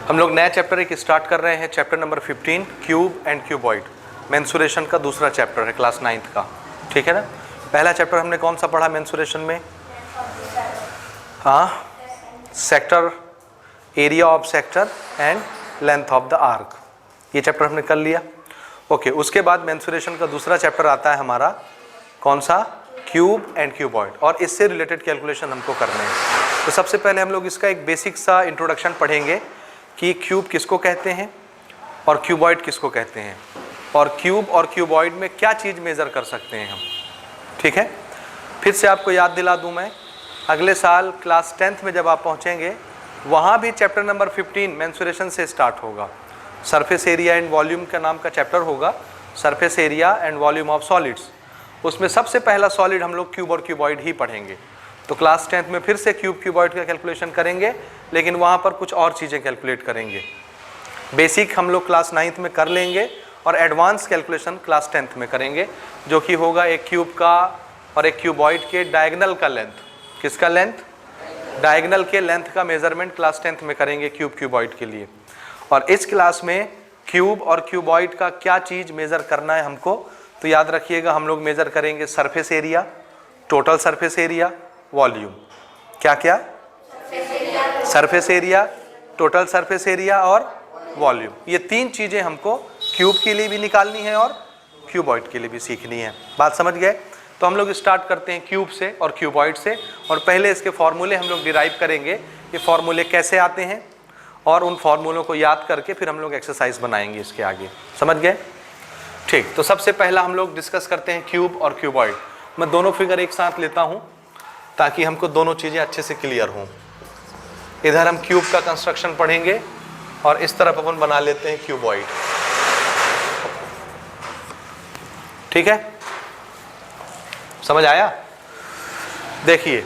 हम लोग नया चैप्टर एक स्टार्ट कर रहे हैं, chapter number 15 cube and cuboid. Mensuration का दूसरा चैप्टर है क्लास 9th का, ठीक है ना। पहला चैप्टर हमने कौन सा पढ़ा मेंसुरेशन में? हाँ, sector, area of sector and length of the arc, ये चैप्टर हमने कर लिया। ओके, उसके बाद मेंसुरेशन का दूसरा चैप्टर आता है हमारा, कौन सा? क्यूब एंड क्यूबॉइड, और इससे रिलेटेड कैलकुलेशन हमको करने हैं। तो सबसे पहले हम लोग इसका एक बेसिक सा इंट्रोडक्शन पढ़ेंगे कि क्यूब किसको कहते हैं और क्यूबॉइड किसको कहते हैं, और क्यूब और क्यूबॉइड में क्या चीज़ मेज़र कर सकते हैं हम, ठीक है। फिर से आपको याद दिला दूं मैं, अगले साल क्लास 10th में जब आप पहुंचेंगे वहाँ भी चैप्टर नंबर 15 मेंसुरेशन से स्टार्ट होगा। सरफेस एरिया एंड वॉल्यूम का नाम का चैप्टर होगा, surface area and volume of solids. उसमें सबसे पहला सॉलिड हम लोग क्यूब और क्यूबॉइड ही पढ़ेंगे। तो क्लास 10th में फिर से क्यूब क्यूबॉइड का कैलकुलेशन करेंगे, लेकिन वहाँ पर कुछ और चीज़ें कैलकुलेट करेंगे। बेसिक हम लोग क्लास 9th में कर लेंगे और एडवांस कैलकुलेशन क्लास 10th में करेंगे, जो कि होगा एक क्यूब का और एक क्यूबॉइड के डायगोनल का लेंथ। किसका लेंथ? डायगोनल के लेंथ का मेजरमेंट क्लास 10th में करेंगे क्यूब क्यूबॉइड के लिए। और इस क्लास में क्यूब और क्यूबॉइड का क्या चीज़ मेज़र करना है हमको, तो याद रखिएगा, हम लोग मेज़र करेंगे surface area, total surface area, volume. क्या क्या? Surface area, total surface area और वॉल्यूम। ये तीन चीज़ें हमको क्यूब के लिए भी निकालनी है और क्यूबॉइड के लिए भी सीखनी है। बात समझ गए? तो हम लोग स्टार्ट करते हैं क्यूब से और क्यूबॉइड से, और पहले इसके फॉर्मूले हम लोग डिराइव करेंगे। ये फॉर्मूले कैसे आते हैं और उन फॉर्मूलों को याद करके फिर हम लोग एक्सरसाइज बनाएंगे इसके आगे। समझ गए? ठीक, तो सबसे पहला हम लोग डिस्कस करते हैं क्यूब और क्यूबॉइड। मैं दोनों फिगर एक साथ लेता हूँ ताकि हमको दोनों चीज़ें अच्छे से क्लियर हों। इधर हम क्यूब का कंस्ट्रक्शन पढ़ेंगे और इस तरफ अपन बना लेते हैं क्यूबॉइड, ठीक है। समझ आया? देखिए,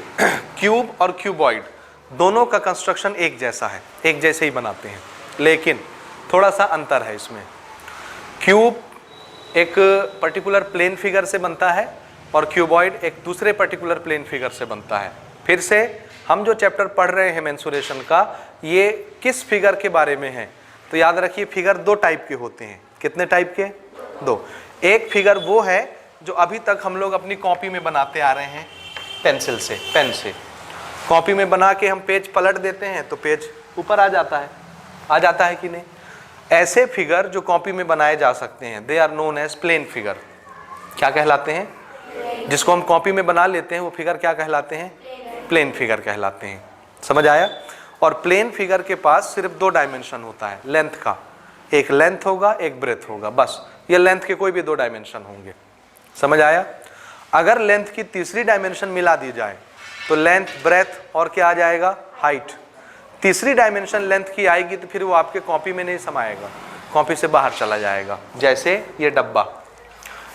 क्यूब और क्यूबॉइड दोनों का कंस्ट्रक्शन एक जैसा है, एक जैसे ही बनाते हैं, लेकिन थोड़ा सा अंतर है इसमें। क्यूब एक पर्टिकुलर प्लेन फिगर से बनता है और क्यूबॉइड एक दूसरे पर्टिकुलर प्लेन फिगर से बनता है। फिर से हम जो चैप्टर पढ़ रहे हैं मेंसुरेशन का, ये किस फिगर के बारे में है? तो याद रखिए, फिगर दो टाइप के होते हैं। कितने टाइप के? दो। एक फिगर वो है जो अभी तक हम लोग अपनी कॉपी में बनाते आ रहे हैं, पेंसिल से, पेन से। कॉपी में बना के हम पेज पलट देते हैं तो पेज ऊपर आ जाता है कि नहीं? ऐसे फिगर जो कॉपी में बनाए जा सकते हैं, they are known as plane figure. क्या कहलाते हैं? जिसको हम कॉपी में बना लेते हैं वो फिगर क्या कहलाते हैं? प्लेन फिगर कहलाते हैं। समझ आया? और प्लेन फिगर के पास सिर्फ दो डायमेंशन होता है लेंथ का, एक लेंथ होगा, एक ब्रेथ होगा, बस। ये लेंथ के कोई भी दो डायमेंशन होंगे। समझ आया? अगर लेंथ की तीसरी डायमेंशन मिला दी जाए तो लेंथ, ब्रेथ और क्या आ जाएगा? हाइट। तीसरी डायमेंशन लेंथ की आएगी तो फिर वो आपके कॉपी में नहीं समाएगा, कॉपी से बाहर चला जाएगा। जैसे ये डब्बा,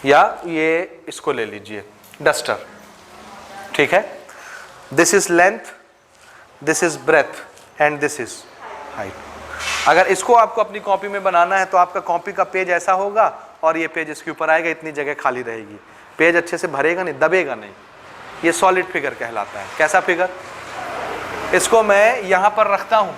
या ये इसको ले लीजिए, डस्टर, ठीक है। This is length, this is breadth and this is height. अगर इसको आपको अपनी कॉपी में बनाना है तो आपका कॉपी का पेज ऐसा होगा और ये पेज इसके ऊपर आएगा, इतनी जगह खाली रहेगी, पेज अच्छे से भरेगा नहीं, दबेगा नहीं। ये सॉलिड फिगर कहलाता है। कैसा फिगर? इसको मैं यहाँ पर रखता हूँ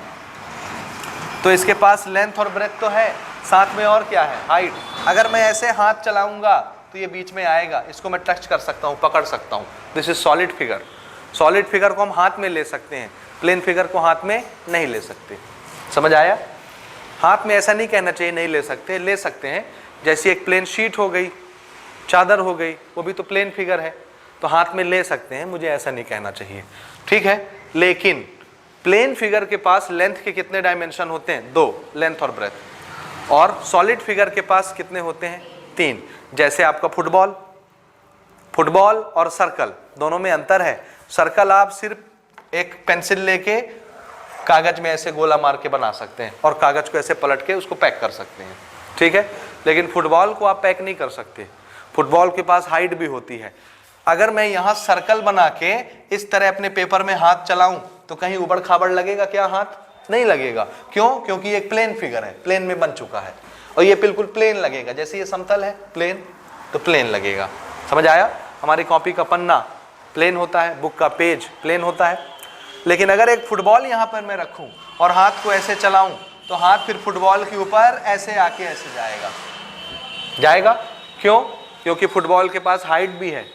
तो इसके पास लेंथ और ब्रेथ तो है, साथ में और क्या है? हाइट। अगर मैं ऐसे हाथ चलाऊंगा तो ये बीच में आएगा, इसको मैं टच कर सकता हूँ, पकड़ सकता हूँ। This is solid figure. Solid figure को हम हाथ में ले सकते हैं, प्लेन फिगर को हाथ में नहीं ले सकते। समझ आया? हाथ में ऐसा नहीं कहना चाहिए नहीं ले सकते, ले सकते हैं। जैसी एक प्लेन शीट हो गई, चादर हो गई, वो भी तो प्लेन फिगर है, तो हाथ में ले सकते हैं, मुझे ऐसा नहीं कहना चाहिए, ठीक है। लेकिन प्लेन फिगर के पास लेंथ के कितने डायमेंशन होते हैं? दो, लेंथ और ब्रेथ। और सॉलिड फिगर के पास कितने होते हैं? तीन। जैसे आपका फुटबॉल और सर्कल, दोनों में अंतर है। सर्कल आप सिर्फ एक पेंसिल लेके कागज में ऐसे गोला मार के बना सकते हैं और कागज को ऐसे पलट के उसको पैक कर सकते हैं, ठीक है। लेकिन फुटबॉल को आप पैक नहीं कर सकते, फुटबॉल के पास हाइट भी होती है। अगर मैं यहाँ सर्कल बना के इस तरह अपने पेपर में हाथ चलाऊं तो कहीं उबड़ खाबड़ लगेगा क्या? हाथ नहीं लगेगा। क्यों? क्योंकि ये एक प्लेन फिगर है, प्लेन में बन चुका है, और ये बिल्कुल प्लेन लगेगा। जैसे ये समतल है प्लेन, तो प्लेन लगेगा। समझ आया? हमारी कॉपी का पन्ना प्लेन होता है, बुक का पेज प्लेन होता है। लेकिन अगर एक फुटबॉल यहाँ पर मैं रखूँ और हाथ को ऐसे चलाऊँ तो हाथ फिर फुटबॉल के ऊपर ऐसे आके ऐसे जाएगा, जाएगा। क्यों? क्योंकि फुटबॉल के पास हाइट भी है,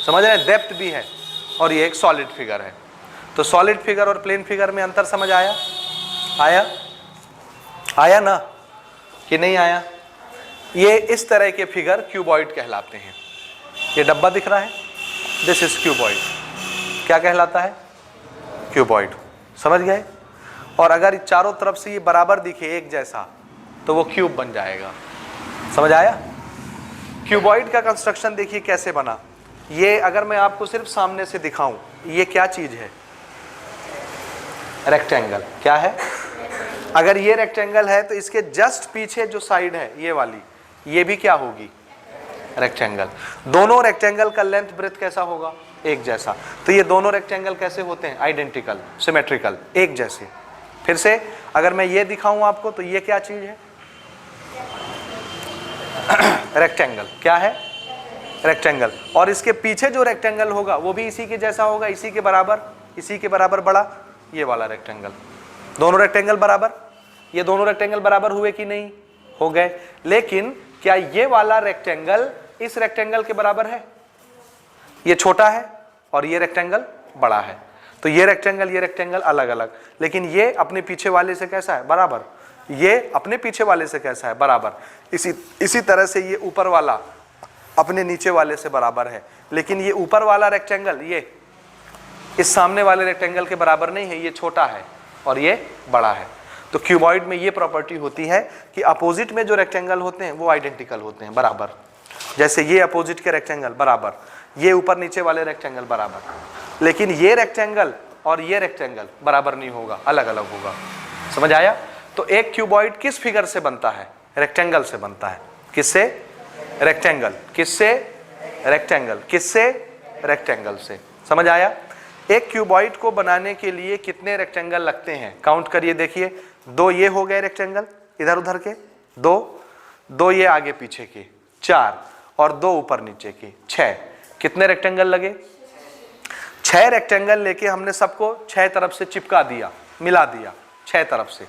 समझ रहे हैं, डेप्थ भी है, और ये एक सॉलिड फिगर है। तो सॉलिड फिगर और प्लेन फिगर में अंतर समझ आया? आया ना कि नहीं आया? ये इस तरह के फिगर क्यूबॉइड कहलाते हैं। ये डब्बा दिख रहा है, दिस इज क्यूबॉइड। क्या कहलाता है? क्यूबॉइड। समझ गए? और अगर चारों तरफ से ये बराबर दिखे एक जैसा तो वो क्यूब बन जाएगा। समझ आया? क्यूबॉइड का कंस्ट्रक्शन देखिए कैसे बना। ये अगर मैं आपको सिर्फ सामने से दिखाऊं, ये क्या चीज है? रेक्टेंगल। क्या है? अगर ये रेक्टेंगल है तो इसके जस्ट पीछे जो साइड है ये वाली, ये भी क्या होगी? रेक्टेंगल। दोनों रेक्टेंगल का लेंथ ब्रेथ कैसा होगा? एक जैसा। तो ये दोनों रेक्टेंगल कैसे होते हैं? आइडेंटिकल, सिमेट्रिकल, एक जैसे। फिर से अगर मैं ये दिखाऊं आपको तो ये क्या चीज है? रेक्टेंगल। क्या है? रेक्टेंगल। और इसके पीछे जो रेक्टेंगल होगा वो भी इसी के जैसा होगा, इसी के बराबर बड़ा, ये वाला रेक्टेंगल। दोनों रेक्टेंगल बराबर। ये दोनों रेक्टेंगल बराबर हुए कि नहीं? हो गए। लेकिन क्या ये वाला रेक्टेंगल इस रेक्टेंगल के बराबर है? ये छोटा है और ये रेक्टेंगल बड़ा है, तो ये रेक्टेंगल अलग अलग। लेकिन ये अपने पीछे वाले से कैसा है? बराबर। ये अपने पीछे वाले से कैसा है? बराबर। इसी तरह से ये ऊपर वाला अपने नीचे वाले से बराबर है। लेकिन ये ऊपर वाला रेक्टेंगल ये इस सामने वाले रेक्टेंगल के बराबर नहीं है, ये छोटा है और ये बड़ा है। तो क्यूबॉइड में ये प्रॉपर्टी होती है कि अपोजिट में जो रेक्टेंगल होते हैं वो आइडेंटिकल होते हैं, बराबर। जैसे ये अपोजिट के रेक्टेंगल बराबर, ये ऊपर नीचे वाले रेक्टेंगल बराबर। लेकिन ये रेक्टेंगल और ये रेक्टेंगल बराबर नहीं होगा, अलग अलग होगा। समझ आया? तो एक क्यूबॉइड किस फिगर से बनता है? रेक्टेंगल से बनता है। किससे? रेक्टेंगल। किससे? रेक्टेंगल। किससे? रेक्टेंगल से। समझ आया? एक क्यूबॉइड को बनाने के लिए कितने रेक्टेंगल लगते हैं? काउंट करिए, देखिए। 2 ये हो गए रेक्टेंगल इधर उधर के, 2 ये आगे पीछे के, 4, और 2 ऊपर नीचे के, 6। कितने रेक्टेंगल लगे? 6 रेक्टेंगल लेके हमने सबको 6 तरफ से चिपका दिया, मिला दिया 6 तरफ से,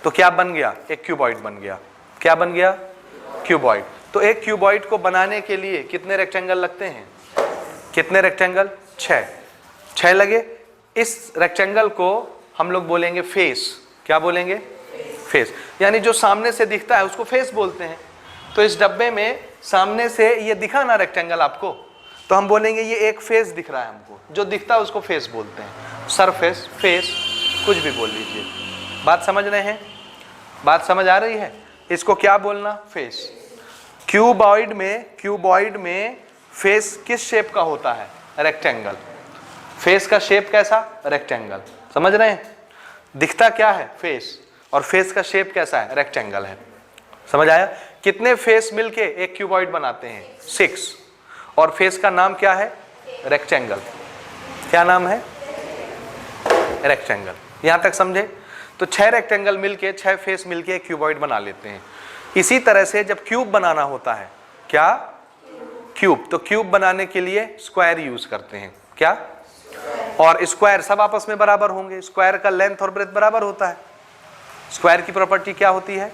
तो क्या बन गया? एक क्यूबॉइड बन गया। क्या बन गया? क्यूबॉइड। तो एक क्यूबॉइड को बनाने के लिए कितने रेक्टेंगल लगते हैं? कितने रेक्टेंगल? 6 लगे। इस रेक्टेंगल को हम लोग बोलेंगे फेस। क्या बोलेंगे? फेस। यानी जो सामने से दिखता है उसको फेस बोलते हैं। तो इस डब्बे में सामने से ये दिखा ना रेक्टेंगल आपको, तो हम बोलेंगे ये एक फेस दिख रहा है हमको, जो दिखता है उसको फेस बोलते हैं। सरफेस, फेस, कुछ भी बोल लीजिए। बात समझ रहे हैं? बात समझ आ रही है? इसको क्या बोलना? फेस। क्यूबॉइड में फेस किस शेप का होता है? रेक्टेंगल। फेस का शेप कैसा? रेक्टेंगल। समझ रहे हैं? दिखता क्या है? फेस। और फेस का शेप कैसा है? रेक्टेंगल है। समझ आया? कितने फेस मिलके एक क्यूबॉइड बनाते हैं? 6। और फेस का नाम क्या है? रेक्टेंगल। क्या नाम है? रेक्टेंगल। यहां तक समझे? तो 6 रेक्टेंगल मिलके, 6 फेस मिलके एक क्यूबॉइड बना लेते हैं। इसी तरह से जब क्यूब बनाना होता है, क्या? क्यूब। तो क्यूब बनाने के लिए स्क्वायर यूज करते हैं। क्या? और स्क्वायर सब आपस में बराबर होंगे। स्क्वायर का लेंथ और ब्रेथ बराबर होता है। स्क्वायर की प्रॉपर्टी क्या होती है?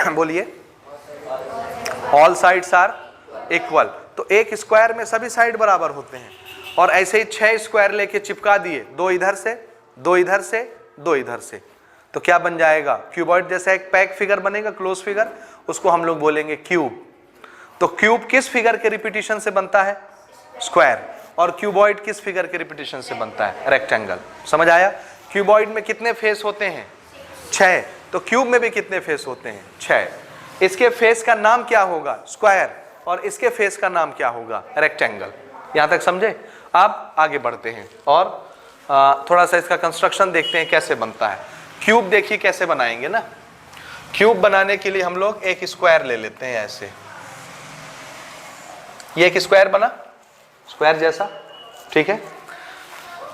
बोलिए। All sides are equal. तो एक स्क्वायर में सभी साइड बराबर होते हैं। और ऐसे ही 6 स्क्वायर लेके चिपका दिए, 2 इधर से, 2 इधर से, 2 इधर से, तो क्या बन जाएगा? क्यूबॉइड जैसा एक पैक फिगर बनेगा, क्लोज फिगर, उसको हम लोग बोलेंगे क्यूब। तो क्यूब किस फिगर के रिपीटिशन से बनता है? स्क्वायर। और क्यूबॉइड किस फिगर के रिपीटिशन से बनता है? रेक्टेंगल। समझ आया? क्यूबॉइड में कितने फेस होते हैं? 6। तो क्यूब में भी कितने फेस होते हैं? 6। इसके फेस का नाम क्या होगा? स्क्वायर। और इसके फेस का नाम क्या होगा? रेक्टेंगल। यहां तक समझे? आप आगे बढ़ते हैं और थोड़ा सा इसका कंस्ट्रक्शन देखते हैं कैसे बनता है। क्यूब देखिए कैसे बनाएंगे ना। क्यूब बनाने के लिए हम लोग एक स्क्वायर ले लेते हैं ऐसे। ये एक स्क्वायर बना, स्क्वायर जैसा, ठीक है।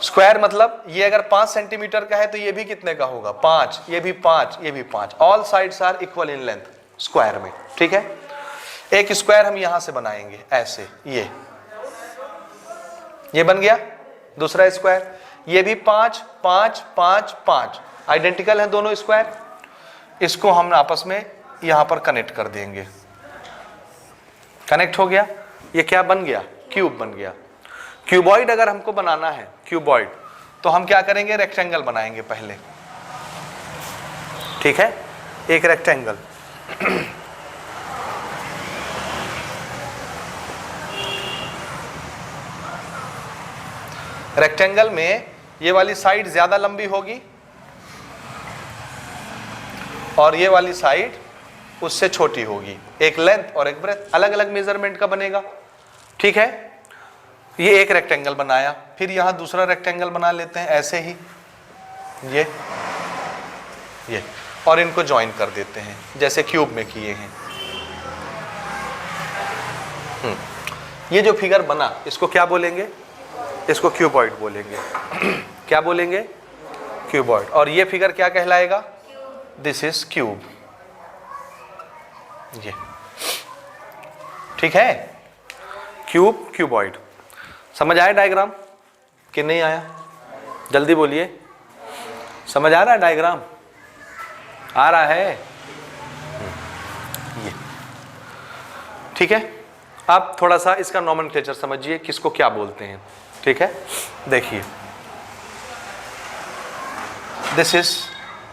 स्क्वायर मतलब ये अगर 5 सेंटीमीटर का है तो ये भी कितने का होगा? 5। ये भी 5, ये भी 5। All sides are equal in length square में, ठीक है। एक स्क्वायर हम यहां से बनाएंगे ऐसे, ये बन गया। दूसरा स्क्वायर, ये भी 5, 5, 5, 5, आइडेंटिकल है दोनों स्क्वायर। इसको हम आपस में यहां पर कनेक्ट कर देंगे। कनेक्ट हो गया, ये क्या बन गया? क्यूब बन गया। क्यूबॉइड अगर हमको बनाना है क्यूबॉइड, तो हम क्या करेंगे? रेक्टेंगल बनाएंगे पहले, ठीक है, एक रेक्टेंगल। रेक्टेंगल में ये वाली साइड ज्यादा लंबी होगी और ये वाली साइड उससे छोटी होगी। एक लेंथ और एक ब्रेथ, अलग अलग मेजरमेंट का बनेगा, ठीक है। ये एक रेक्टेंगल बनाया, फिर यहां दूसरा रेक्टेंगल बना लेते हैं ऐसे ही, ये और इनको ज्वाइन कर देते हैं जैसे क्यूब में किए हैं। ये जो फिगर बना इसको क्या बोलेंगे? इसको क्यूबॉइड बोलेंगे। क्या बोलेंगे? क्यूबॉइड। और ये फिगर क्या कहलाएगा? This is cube. ये ठीक है, क्यूब, क्यूबॉइड। समझ आया डायग्राम कि नहीं आया? जल्दी बोलिए, समझ आ रहा है डायग्राम? आ रहा है? ये ठीक है। आप थोड़ा सा इसका नॉमेनक्लेचर समझिए, किसको क्या बोलते हैं, ठीक है। देखिए, this is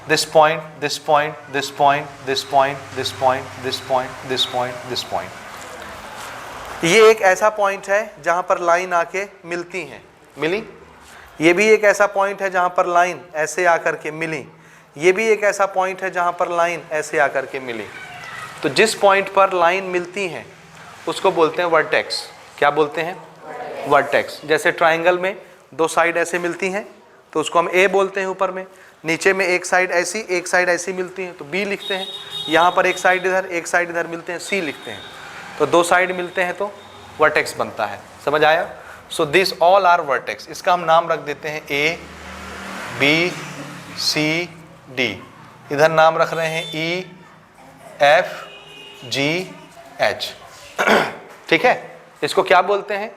this point, this point, this point, this point, this point, this point, this point, this point. ये एक ऐसा पॉइंट है जहां पर लाइन आके मिलती हैं, मिली। ये भी एक ऐसा पॉइंट है जहां पर लाइन ऐसे आकर के मिली। ये भी एक ऐसा पॉइंट है जहां पर लाइन ऐसे आकर के मिली। तो जिस पॉइंट पर लाइन मिलती हैं उसको बोलते हैं वर्टेक्स। क्या बोलते हैं? वर्टेक्स। जैसे ट्राइंगल में दो साइड ऐसे मिलती हैं तो उसको हम ए बोलते हैं ऊपर में, नीचे में एक साइड ऐसी एक साइड ऐसी मिलती हैं तो बी लिखते हैं। यहाँ पर एक साइड इधर एक साइड इधर मिलते हैं, सी लिखते हैं। तो दो साइड मिलते हैं तो वर्टेक्स बनता है। समझ आया? So this all are vertex. इसका हम नाम रख देते हैं ए, बी, सी, डी। इधर नाम रख रहे हैं ई, एफ, जी, एच। ठीक है, इसको क्या बोलते हैं?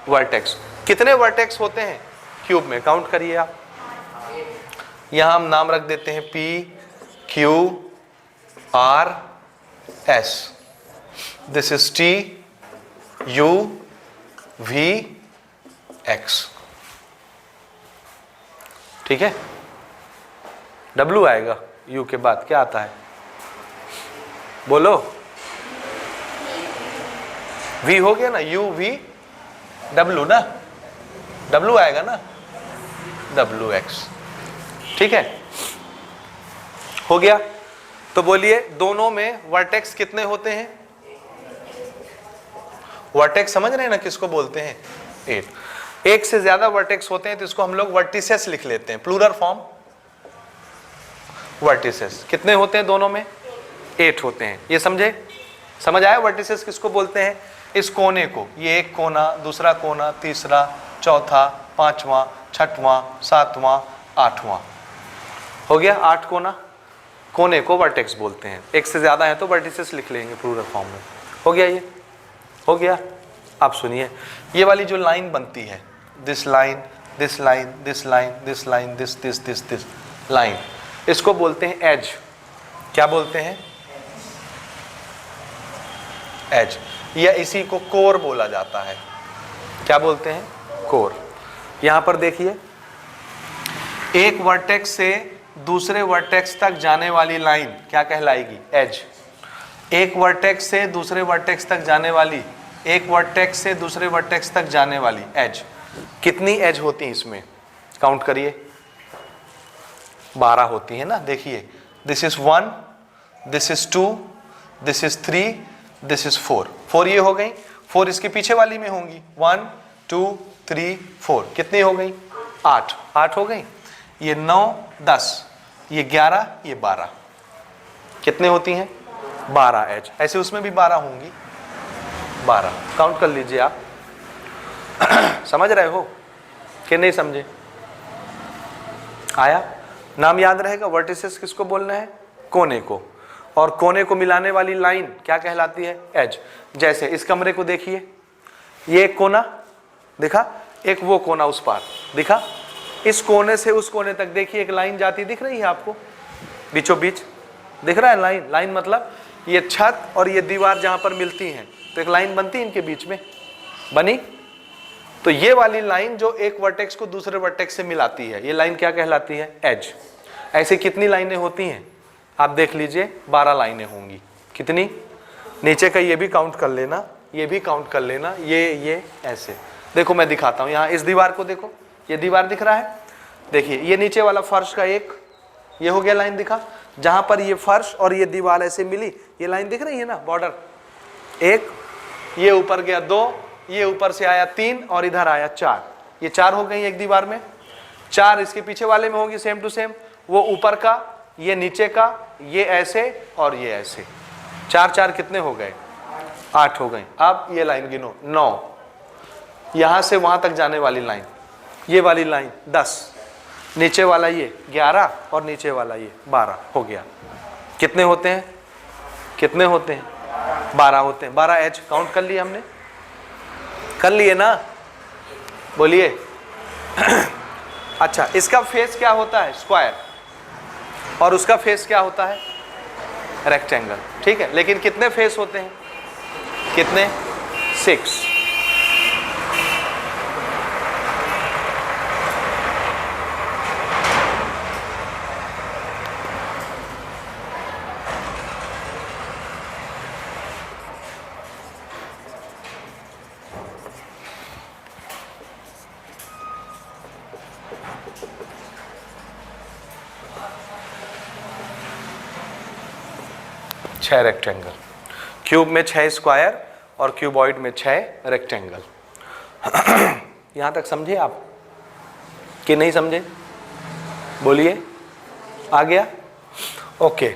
वर्टेक्स। कितने वर्टेक्स होते हैं क्यूब में? काउंट करिए आप। यहां हम नाम रख देते हैं P, Q, R, S. This is T, U, V, X. ठीक है। डब्ल्यू आएगा यू के बाद, क्या आता है? बोलो। वी हो गया ना, यू, वी, डब्ल्यू ना, डब्ल्यू आएगा ना, डब्ल्यू एक्स। ठीक है, हो गया। तो बोलिए दोनों में वर्टेक्स कितने होते हैं? वर्टेक्स समझ रहे हैं ना किसको बोलते हैं? 8। एक से ज्यादा वर्टेक्स होते हैं तो इसको हम लोग वर्टिसेस लिख लेते हैं, प्लूरल फॉर्म वर्टिसेस। कितने होते हैं दोनों में? 8 होते हैं। ये समझे? समझ आया वर्टिसेस किसको बोलते हैं? इस कोने को, ये एक कोना, दूसरा कोना, तीसरा, चौथा, पांचवा, छठवां, सातवां, आठवां। हो गया 8 कोना। कोने को वर्टेक्स बोलते हैं। एक से ज्यादा है तो वर्टिसेस लिख लेंगे प्लूरल फॉर्म में। हो गया? ये हो गया। आप सुनिए, ये वाली जो लाइन बनती है, this line, this line, this line, this line, this this this this line, इसको बोलते हैं एज। क्या बोलते हैं? एज। या इसी को कोर बोला जाता है। क्या बोलते हैं? कोर। यहां पर देखिए, एक वर्टेक्स से दूसरे वर्टेक्स तक जाने वाली लाइन क्या कहलाएगी? एज। एक वर्टेक्स से दूसरे वर्टेक्स तक जाने वाली, एक वर्टेक्स से दूसरे वर्टेक्स तक जाने वाली एज। कितनी एज होती है इसमें? काउंट करिए। 12 होती है ना। देखिए, this is 1, this is 2, this is 3, this is 4। 4 ये हो गई, 4 इसके पीछे वाली में होंगी। 1, 2, 3, 4 कितनी हो गई? 8। 8 हो गई। ये 9, 10, ये 11, ये 12। कितने होती हैं? 12 एज। ऐसे उसमें भी 12 होंगी। 12 काउंट कर लीजिए आप। समझ रहे हो कि नहीं समझे? आया? नाम याद रहेगा। वर्टिसेस किसको बोलना है? कोने को। और कोने को मिलाने वाली लाइन क्या कहलाती है? एज। जैसे इस कमरे को देखिए, ये एक कोना दिखा, एक वो कोना उस पार दिखा। इस कोने से उस कोने तक देखिए एक लाइन जाती दिख रही है आपको बीचों बीच? दिख रहा है लाइन? लाइन मतलब ये छत और ये दीवार जहां पर मिलती हैं तो एक लाइन बनती है इनके बीच में, बनी? तो ये वाली लाइन जो एक वर्टेक्स को दूसरे वर्टेक्स से मिलाती है, ये लाइन क्या कहलाती है? एज। ऐसे कितनी लाइनें होती हैं? आप देख लीजिए 12 लाइनें होंगी। कितनी? नीचे का ये भी काउंट कर लेना, ये भी काउंट कर लेना, ये ऐसे। देखो मैं दिखाता हूं, यहां इस दीवार को देखो, ये दीवार दिख रहा है, देखिए ये नीचे वाला फर्श का एक, ये हो गया लाइन दिखा, जहां पर ये फर्श और ये दीवार ऐसे मिली, ये लाइन दिख रही है ना, बॉर्डर एक, ये ऊपर गया 2, ये ऊपर से आया 3 और इधर आया 4, ये 4 हो गई एक दीवार में। 4 इसके पीछे वाले में होगी सेम टू सेम, वो ऊपर का, ये नीचे का, ये ऐसे और ये ऐसे। 4 4 कितने हो गए? 8 हो गए। अब ये लाइन गिनो, 9, यहां से वहां तक जाने वाली लाइन, ये वाली लाइन 10, नीचे वाला ये 11 और नीचे वाला ये 12 हो गया। कितने होते हैं? कितने होते हैं? 12 होते हैं। 12 एच काउंट कर लिए हमने, कर लिए ना? बोलिए। अच्छा, इसका फेस क्या होता है? स्क्वायर, और उसका फेस क्या होता है? रेक्टेंगल। ठीक है, लेकिन कितने फेस होते हैं? कितने? 6। छह रेक्टेंगल, क्यूब में 6 स्क्वायर और क्यूबॉइड में 6 रेक्टेंगल। यहां तक समझे आप कि नहीं समझे? बोलिए, आ गया? ओके।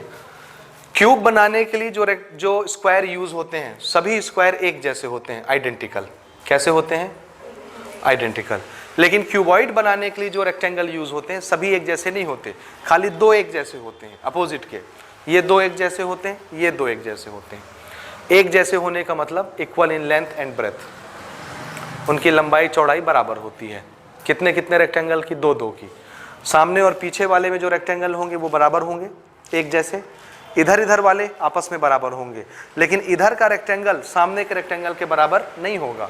क्यूब बनाने के लिए जो स्क्वायर यूज होते हैं, सभी स्क्वायर एक जैसे होते हैं, आइडेंटिकल। कैसे होते हैं? आइडेंटिकल। लेकिन क्यूबॉइड बनाने के लिए जो रेक्टेंगल यूज होते हैं, सभी एक जैसे नहीं होते, खाली 2 एक जैसे होते हैं, अपोजिट के। ये 2 एक जैसे होते हैं, ये 2 एक जैसे होते हैं। एक जैसे होने का मतलब equal in length and breadth, उनकी लंबाई चौड़ाई बराबर होती है। कितने कितने रेक्टेंगल की? 2 2 की। सामने और पीछे वाले में जो रेक्टेंगल होंगे वो बराबर होंगे, एक जैसे। इधर इधर वाले आपस में बराबर होंगे, लेकिन इधर का रेक्टेंगल सामने के रेक्टेंगल के बराबर नहीं होगा।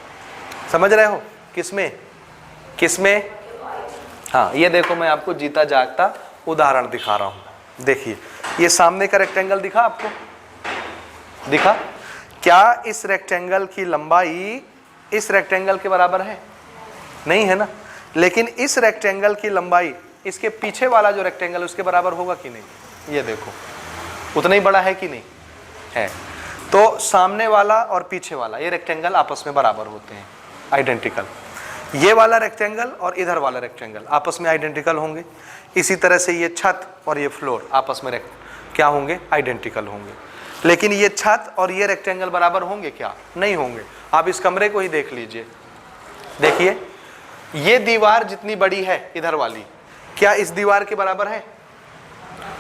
समझ रहे हो? किसमें? किसमें? हाँ, ये देखो मैं आपको जीता जागता उदाहरण दिखा रहा हूं। देखिए, ये सामने का रेक्टेंगल दिखा आपको? दिखा? क्या इस रेक्टेंगल की लंबाई इस रेक्टेंगल के बराबर है? नहीं है ना। लेकिन इस रेक्टेंगल की लंबाई इसके पीछे वाला जो रेक्टेंगल उसके बराबर होगा कि नहीं? ये देखो, उतना ही बड़ा है कि नहीं है? तो सामने वाला और पीछे वाला ये रेक्टेंगल आपस में बराबर होते हैं, आइडेंटिकल। ये वाला रेक्टेंगल और इधर वाला रेक्टेंगल आपस में आइडेंटिकल होंगे। इसी तरह से ये छत और ये फ्लोर आपस में क्या होंगे? आइडेंटिकल होंगे। लेकिन ये छत और ये रेक्टेंगल बराबर होंगे क्या? नहीं होंगे। आप इस कमरे को ही देख लीजिए, देखिए ये दीवार जितनी बड़ी है इधर वाली, क्या इस दीवार के बराबर है?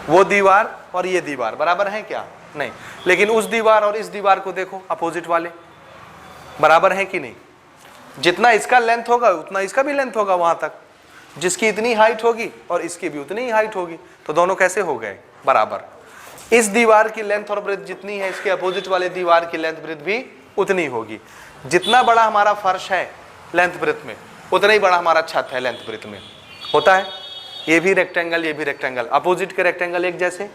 वो दीवार और ये दीवार बराबर है क्या? नहीं। लेकिन उस दीवार और इस दीवार को देखो, अपोजिट वाले बराबर है कि नहीं? जितना इसका लेंथ होगा उतना इसका भी लेंथ होगा वहां तक, जिसकी इतनी हाइट होगी और इसकी भी उतनी ही हाइट होगी, तो दोनों कैसे हो गए? बराबर। इस दीवार की लेंथ और ब्रेथ जितनी है, इसके अपोजिट वाले दीवार की लेंथ ब्रेथ भी उतनी होगी। जितना बड़ा हमारा फर्श है लेंथ ब्रेथ में, उतना ही बड़ा हमारा छत है लेंथ ब्रेथ में। होता है? ये भी रेक्टेंगल, ये भी रेक्टेंगल, अपोजिट के रेक्टेंगल एक जैसे।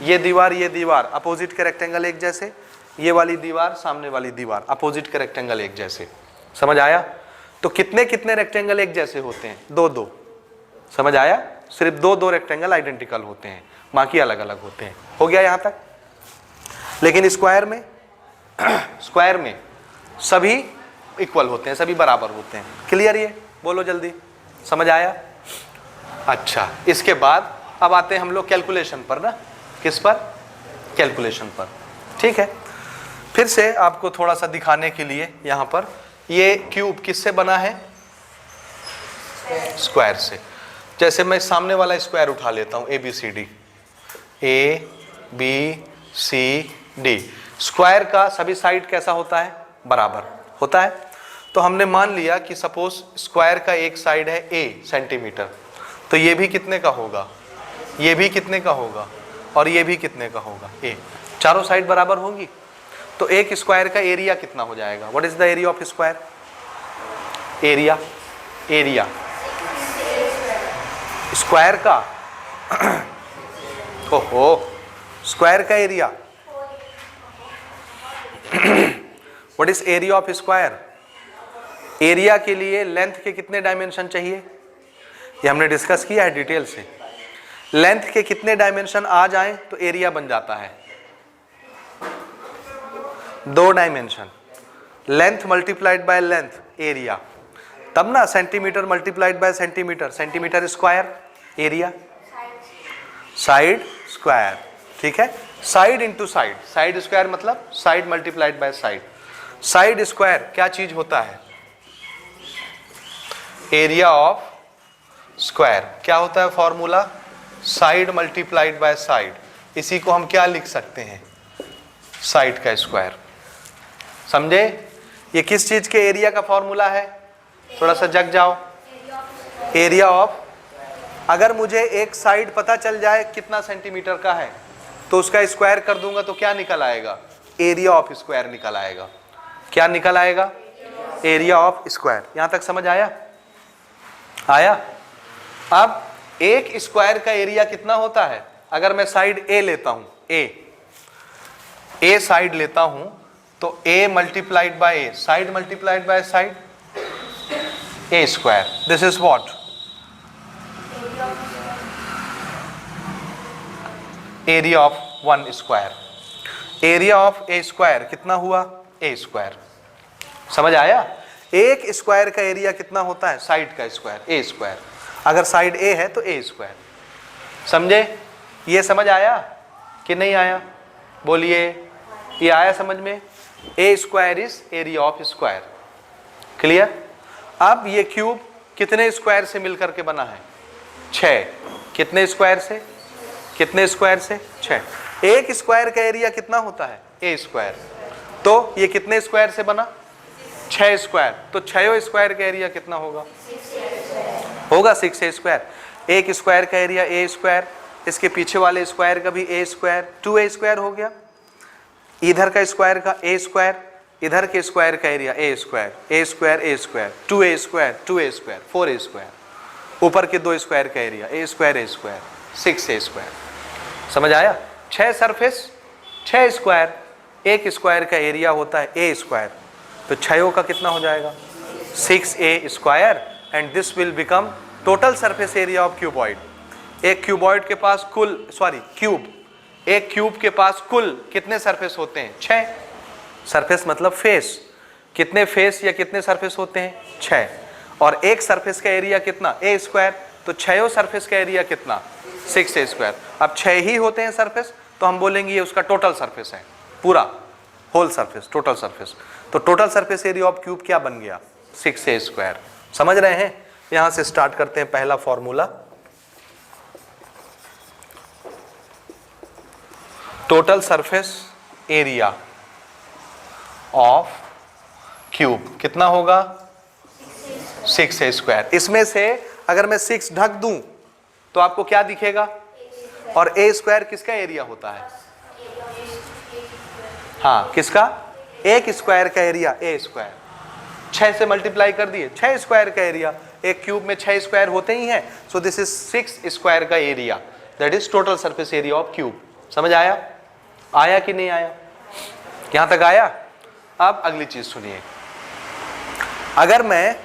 ये दीवार अपोजिट के रेक्टेंगल एक जैसे। ये वाली दीवार, सामने वाली दीवार, अपोजिट के रेक्टेंगल एक जैसे। समझ आया? तो कितने कितने रेक्टेंगल एक जैसे होते हैं? 2 2। समझ आया? सिर्फ 2 2 रेक्टेंगल आइडेंटिकल होते हैं, बाकी अलग अलग होते हैं। हो गया यहां तक? लेकिन स्क्वायर में सभी इक्वल होते हैं, सभी बराबर होते हैं। क्लियर? ये बोलो जल्दी, समझ आया? अच्छा, इसके बाद अब आते हैं हम लोग कैलकुलेशन पर ना। किस पर? कैलकुलेशन पर। ठीक है, फिर से आपको थोड़ा सा दिखाने के लिए यहां पर, ये क्यूब किससे बना है? स्क्वायर से। जैसे मैं सामने वाला स्क्वायर उठा लेता हूं, ABCD, ABCD। स्क्वायर का सभी साइड कैसा होता है? बराबर होता है। तो हमने मान लिया कि सपोज स्क्वायर का एक साइड है A सेंटीमीटर, तो ये भी कितने का होगा? ये भी कितने का होगा? और ये भी कितने का होगा, ए। चारों साइड बराबर होंगी तो एक स्क्वायर का एरिया कितना हो जाएगा? What is the area of square? Area, area square का ओहो, स्क्वायर का area. What is area of square? Area के लिए लेंथ के कितने डायमेंशन चाहिए, ये हमने डिस्कस किया है डिटेल से। लेंथ के कितने डायमेंशन आ जाएं तो एरिया बन जाता है? 2 dimension, length multiplied by length, area. तब ना centimetre multiplied by centimetre, centimetre square, area. Side square, ठीक है। Side into side, side square मतलब side multiplied by side. Side square क्या चीज होता है? Area of square. क्या होता है formula? Side multiplied by side. इसी को हम क्या लिख सकते हैं? साइड का स्क्वायर। समझे? ये किस चीज के एरिया का फॉर्मूला है? थोड़ा सा जग जाओ। एरिया ऑफ, अगर मुझे एक साइड पता चल जाए कितना सेंटीमीटर का है तो उसका स्क्वायर कर दूंगा तो क्या निकल आएगा? एरिया ऑफ स्क्वायर निकल आएगा। क्या निकल आएगा? Area of square. यहां तक समझ आया? आया? अब एक स्क्वायर का एरिया कितना होता है? अगर मैं साइड ए लेता हूं, ए साइड लेता हूं तो A multiplied by A, side multiplied by side, A square. This is what? Area of 1 square. Area of a square कितना हुआ? A square. समझ आया? एक स्क्वायर का एरिया कितना होता है? साइड का स्क्वायर, ए स्क्वायर। अगर साइड ए है तो ए स्क्वायर। समझे? ये समझ आया कि नहीं आया? बोलिए, ये आया समझ में? A square is area of square. Clear? अब ये क्यूब कितने स्क्वायर से मिलकर के बना है? 6। कितने स्क्वायर से? कितने स्क्वायर से? 6। एक स्क्वायर का एरिया कितना होता है? ए स्क्वायर। तो ये कितने स्क्वायर से बना? 6 स्क्वायर। तो 6 स्क्वायर का एरिया कितना होगा? होगा 6a स्क्वायर। एक स्क्वायर का एरिया ए स्क्वायर, इसके पीछे वाले स्क्वायर का भी ए स्क्वायर, 2a स्क्वायर हो गया। इधर का स्क्वायर का ए स्क्वायर, इधर के स्क्वायर का area A square, A square A square, 2a square 2a square, 4a square. ऊपर के 2 स्क्वायर का area A square 6a square. समझ आया? 6 सरफेस, 6 स्क्वायर, एक स्क्वायर का एरिया होता है ए स्क्वायर। तो 6 का कितना हो जाएगा? 6a square. And this will become total surface area of cuboid. एक क्यूबॉइड के पास कुल, एक क्यूब के पास कुल कितने सरफेस होते हैं? 6। सरफेस मतलब फेस। कितने फेस या कितने सरफेस होते हैं? 6। और एक सरफेस का एरिया कितना? ए स्क्वायर। तो 6 सरफेस का एरिया कितना? 6a square. अब 6 ही होते हैं सरफेस तो हम बोलेंगे ये उसका टोटल सरफेस है, पूरा होल सरफेस, टोटल सरफेस। तो total surface area of cube क्या बन गया? 6a square. समझ रहे हैं? यहां से स्टार्ट करते हैं पहला formula. Total surface area of cube कितना होगा? 6a square. इसमें से अगर मैं 6 ढक दूं तो आपको क्या दिखेगा? और a स्क्वायर किसका एरिया होता है? हाँ, किसका? एक स्क्वायर का एरिया ए स्क्वायर। 6 से मल्टीप्लाई कर दिए, 6 स्क्वायर का एरिया। एक क्यूब में 6 स्क्वायर होते ही हैं। सो दिस इज 6 स्क्वायर का area, that is total surface area of cube. समझ आया? आया कि नहीं आया? यहां तक आया? अब अगली चीज सुनिए। अगर मैं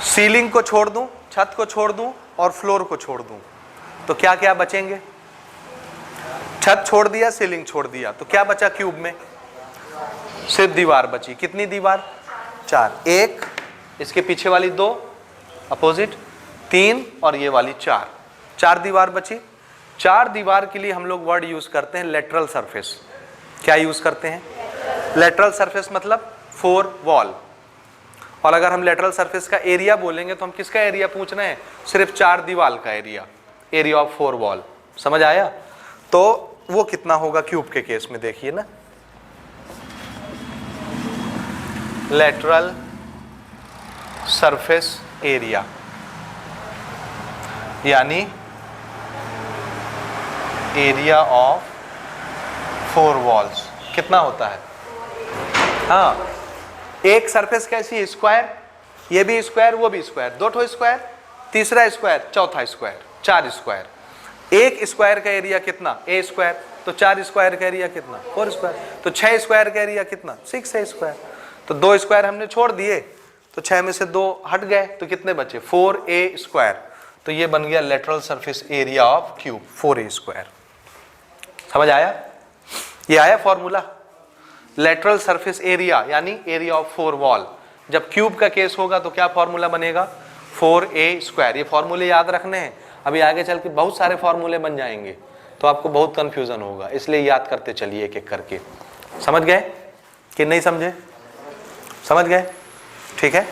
सीलिंग को छोड़ दूं, छत को छोड़ दूं और फ्लोर को छोड़ दूं तो क्या क्या बचेंगे? छत छोड़ दिया, सीलिंग छोड़ दिया, तो क्या बचा क्यूब में? सिर्फ दीवार बची। कितनी दीवार? 4। एक, इसके पीछे वाली 2 अपोजिट, 3 और ये वाली 4। 4 दीवार बची। 4 दीवार के लिए हम लोग वर्ड यूज करते हैं लेटरल सरफेस। क्या यूज करते हैं? लेटरल सरफेस मतलब 4 वॉल। और अगर हम लेटरल सरफेस का एरिया बोलेंगे तो हम किसका एरिया पूछ रहे हैं? सिर्फ 4 दीवार का एरिया, एरिया ऑफ 4 वॉल। समझ आया? तो वो कितना होगा क्यूब के केस में? देखिए ना, लेटरल सरफेस एरिया यानी एरिया ऑफ 4 वॉल्स कितना होता है? हाँ, एक सरफेस कैसी है? स्क्वायर, ये भी स्क्वायर वो भी स्क्वायर, दो ठो स्क्वायर, तीसरा स्क्वायर, चौथा स्क्वायर, 4 स्क्वायर। एक स्क्वायर का एरिया कितना? ए स्क्वायर, तो 4 स्क्वायर का एरिया कितना? 4 स्क्वायर, तो 6 स्क्वायर का एरिया कितना? 6 स्क्वायर। तो 2 स्क्वायर हमने छोड़ दिए, तो 6 में से 2 हट गए, तो कितने बचे? 4a square. तो ये बन गया lateral surface area of cube, 4a square. समझ आया? ये आया फॉर्मूला, लेटरल सरफेस एरिया यानी एरिया ऑफ 4 वॉल। जब क्यूब का केस होगा तो क्या फॉर्मूला बनेगा? 4a square. ये फॉर्मूले याद रखने हैं, अभी आगे चल के बहुत सारे फॉर्मूले बन जाएंगे, तो आपको बहुत कंफ्यूजन होगा, इसलिए याद करते चलिए एक एक करके। समझ गए कि नहीं समझे? समझ गए? ठीक है,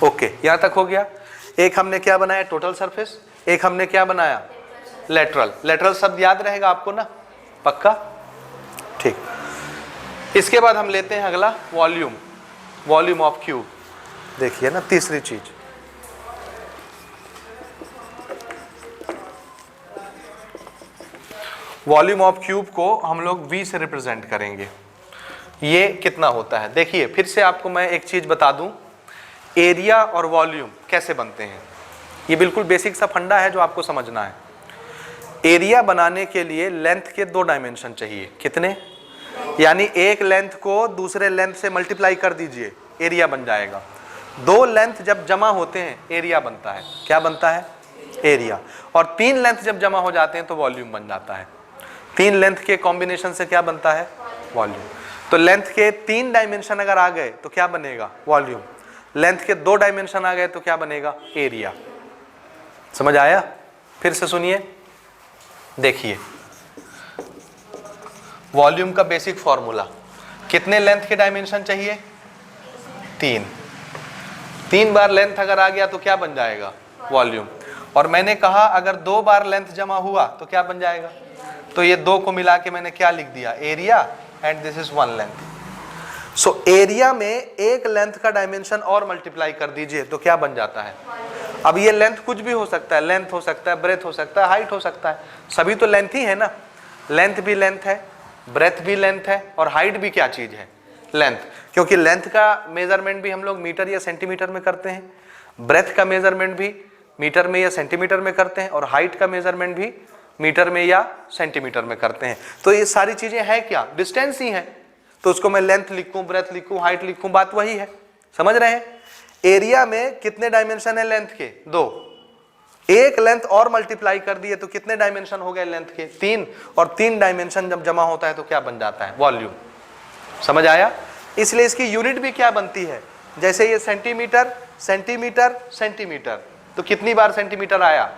ओके, यहां तक हो गया। एक हमने क्या बनाया? Total surface. एक हमने क्या बनाया? लेटरल। लेटरल शब्द याद रहेगा आपको ना? पक्का? ठीक। इसके बाद हम लेते हैं अगला वॉल्यूम, वॉल्यूम ऑफ क्यूब। देखिए ना, तीसरी चीज, वॉल्यूम ऑफ क्यूब को हम लोग V से रिप्रेजेंट करेंगे। ये कितना होता है? देखिए, फिर से आपको मैं एक चीज बता दूं, एरिया और वॉल्यूम कैसे बनते हैं। ये बिल्कुल बेसिक सा फंडा है जो आपको समझना है। एरिया बनाने के लिए लेंथ के 2 डायमेंशन चाहिए। कितने? यानी एक लेंथ को दूसरे लेंथ से मल्टीप्लाई कर दीजिए, एरिया बन जाएगा। 2 लेंथ जब जमा होते हैं एरिया बनता है। क्या बनता है? एरिया। और 3 लेंथ जब जमा हो जाते हैं तो वॉल्यूम बन जाता है। 3 लेंथ के कॉम्बिनेशन से क्या बनता है? वॉल्यूम। तो लेंथ के 3 डायमेंशन अगर आ गए तो क्या बनेगा? वॉल्यूम। लेंथ के 2 डायमेंशन आ गए तो क्या बनेगा? एरिया। समझ आया? फिर से सुनिए, देखिए, वॉल्यूम का बेसिक फॉर्मूला, कितने लेंथ के डायमेंशन चाहिए? 3। 3 बार लेंथ अगर आ गया तो क्या बन जाएगा? वॉल्यूम। और मैंने कहा अगर 2 बार लेंथ जमा हुआ तो क्या बन जाएगा? तो ये 2 को मिला के मैंने क्या लिख दिया? Area, and this is 1 length. So area में एक लेंथ का डायमेंशन और मल्टीप्लाई कर दीजिए तो क्या बन जाता है? अब ये लेंथ कुछ भी हो सकता है, लेंथ हो सकता है, ब्रेथ हो सकता है, हाइट हो सकता है, सभी तो लेंथ ही है ना। लेंथ भी लेंथ है, ब्रेथ भी लेंथ है, और हाइट भी क्या चीज है? लेंथ। क्योंकि लेंथ का मेजरमेंट भी हम लोग मीटर या सेंटीमीटर में करते हैं, ब्रेथ का मेजरमेंट भी मीटर में या सेंटीमीटर में करते हैं, और हाइट का मेजरमेंट भी मीटर में या सेंटीमीटर में करते हैं। तो ये सारी चीजें हैं क्या? डिस्टेंस ही है। तो उसको मैं लेंथ लिखूं, ब्रेथ लिखूं, हाइट लिखूं, बात वही है। समझ रहे हैं? एरिया में कितने डायमेंशन है लेंथ के? 2। एक लेंथ और मल्टीप्लाई कर दिए तो कितने डायमेंशन हो गए लेंथ के? 3। और 3 डायमेंशन जब जमा होता है तो क्या बन जाता है? वॉल्यूम। समझ आया? इसलिए इसकी यूनिट भी क्या बनती है? जैसे ये सेंटीमीटर, सेंटीमीटर, सेंटीमीटर, तो कितनी बार सेंटीमीटर आया?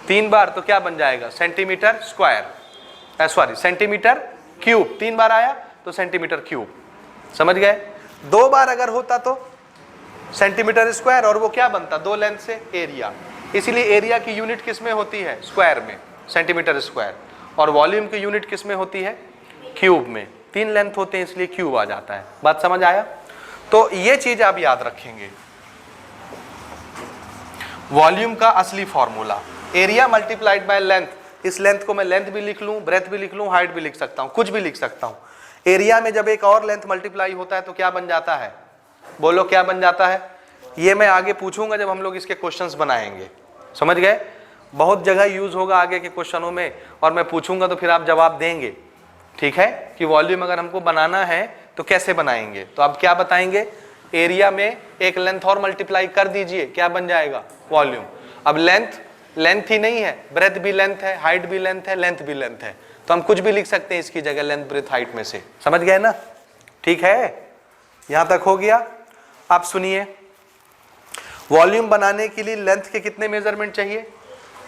3 बार, तो क्या बन जाएगा? Centimetre square, sorry centimetre cube. 3 बार आया तो सेंटीमीटर क्यूब। समझ गए? 2 बार अगर होता तो सेंटीमीटर स्क्वायर, और वो क्या बनता? 2 लेंथ से एरिया। इसीलिए एरिया की यूनिट किस में होती है? स्क्वायर में, सेंटीमीटर स्क्वायर। और वॉल्यूम की यूनिट किस में होती है? क्यूब में। 3 लेंथ होते हैं इसलिए क्यूब आ जाता है। बात समझ आया? तो ये चीज आप याद रखेंगे। वॉल्यूम का असली formula, area multiplied by length. इस लेंथ को मैं लेंथ भी लिख लूं, ब्रेथ भी लिख लूं, हाइट भी लिख सकता हूं, कुछ भी लिख सकता हूं। एरिया में जब एक और लेंथ मल्टीप्लाई होता है तो क्या बन जाता है? बोलो क्या बन जाता है? ये मैं आगे पूछूंगा जब हम लोग इसके क्वेश्चंस बनाएंगे। समझ गए? बहुत जगह यूज होगा आगे के क्वेश्चनों में, और मैं पूछूंगा तो फिर आप जवाब देंगे। ठीक है? कि वॉल्यूम अगर हमको बनाना है तो कैसे बनाएंगे? तो आप क्या बताएंगे? एरिया में एक लेंथ और मल्टीप्लाई कर दीजिए, क्या बन जाएगा? वॉल्यूम। अब लेंथ ही नहीं है, ब्रेथ भी लेंथ है, हाइट भी लेंथ है, लेंथ भी लेंथ है, तो हम कुछ भी लिख सकते हैं इसकी जगह लेंथ, ब्रेथ, हाइट में से। समझ गए ना? ठीक है, यहां तक हो गया। अब सुनिए, वॉल्यूम बनाने के लिए लेंथ के कितने मेजरमेंट चाहिए?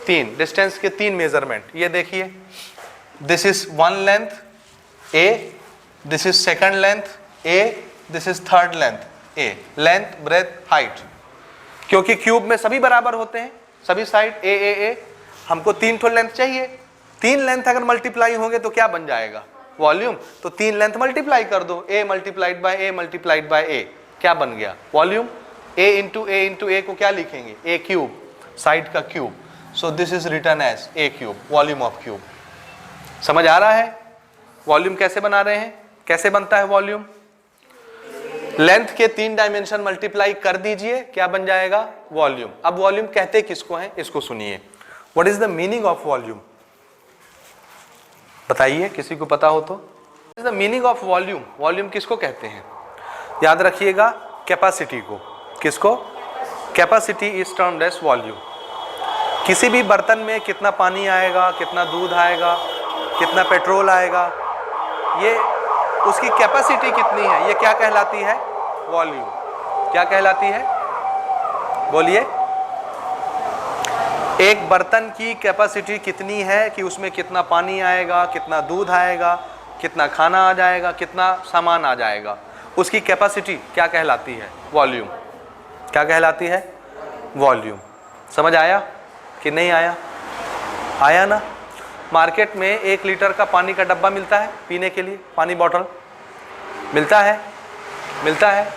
3। डिस्टेंस के 3 मेजरमेंट। ये देखिए, this is 1 length A, this is second length A, this is third length A. Length, breadth, height. क्योंकि क्यूब में सभी बराबर होते हैं, सभी साइड ए ए ए, हमको 3 ठो लेंथ चाहिए। 3 लेंथ अगर मल्टीप्लाई होंगे तो क्या बन जाएगा? वॉल्यूम। तो 3 लेंथ मल्टीप्लाई कर दो, A multiplied by A multiplied by A, क्या बन गया? वॉल्यूम। ए इंटू ए को क्या लिखेंगे? ए क्यूब, साइड का cube. So this is written as A cube, volume of cube. समझ आ रहा है वॉल्यूम कैसे बना रहे हैं, कैसे बनता है वॉल्यूम? लेंथ के 3 डायमेंशन मल्टीप्लाई कर दीजिए, क्या बन जाएगा? वॉल्यूम। अब वॉल्यूम कहते किसको हैं, इसको सुनिए। What is the meaning of volume? बताइए, किसी को पता हो तो। What is the meaning of volume? Volume किसको कहते हैं? याद रखिएगा, कैपेसिटी को। किसको? Capacity is termed as volume. किसी भी बर्तन में कितना पानी आएगा, कितना दूध आएगा, कितना पेट्रोल आएगा, ये उसकी कैपेसिटी कितनी है, ये क्या कहलाती है? वॉल्यूम। क्या कहलाती है? बोलिए। एक बर्तन की कैपेसिटी कितनी है कि उसमें कितना पानी आएगा, कितना दूध आएगा, कितना खाना आ जाएगा, कितना सामान आ जाएगा, उसकी कैपेसिटी क्या कहलाती है? वॉल्यूम। क्या कहलाती है? वॉल्यूम। समझ आया कि नहीं आया? आया ना? मार्केट में 1 लीटर का पानी का डब्बा मिलता है पीने के लिए, पानी बॉटल मिलता है, मिलता है।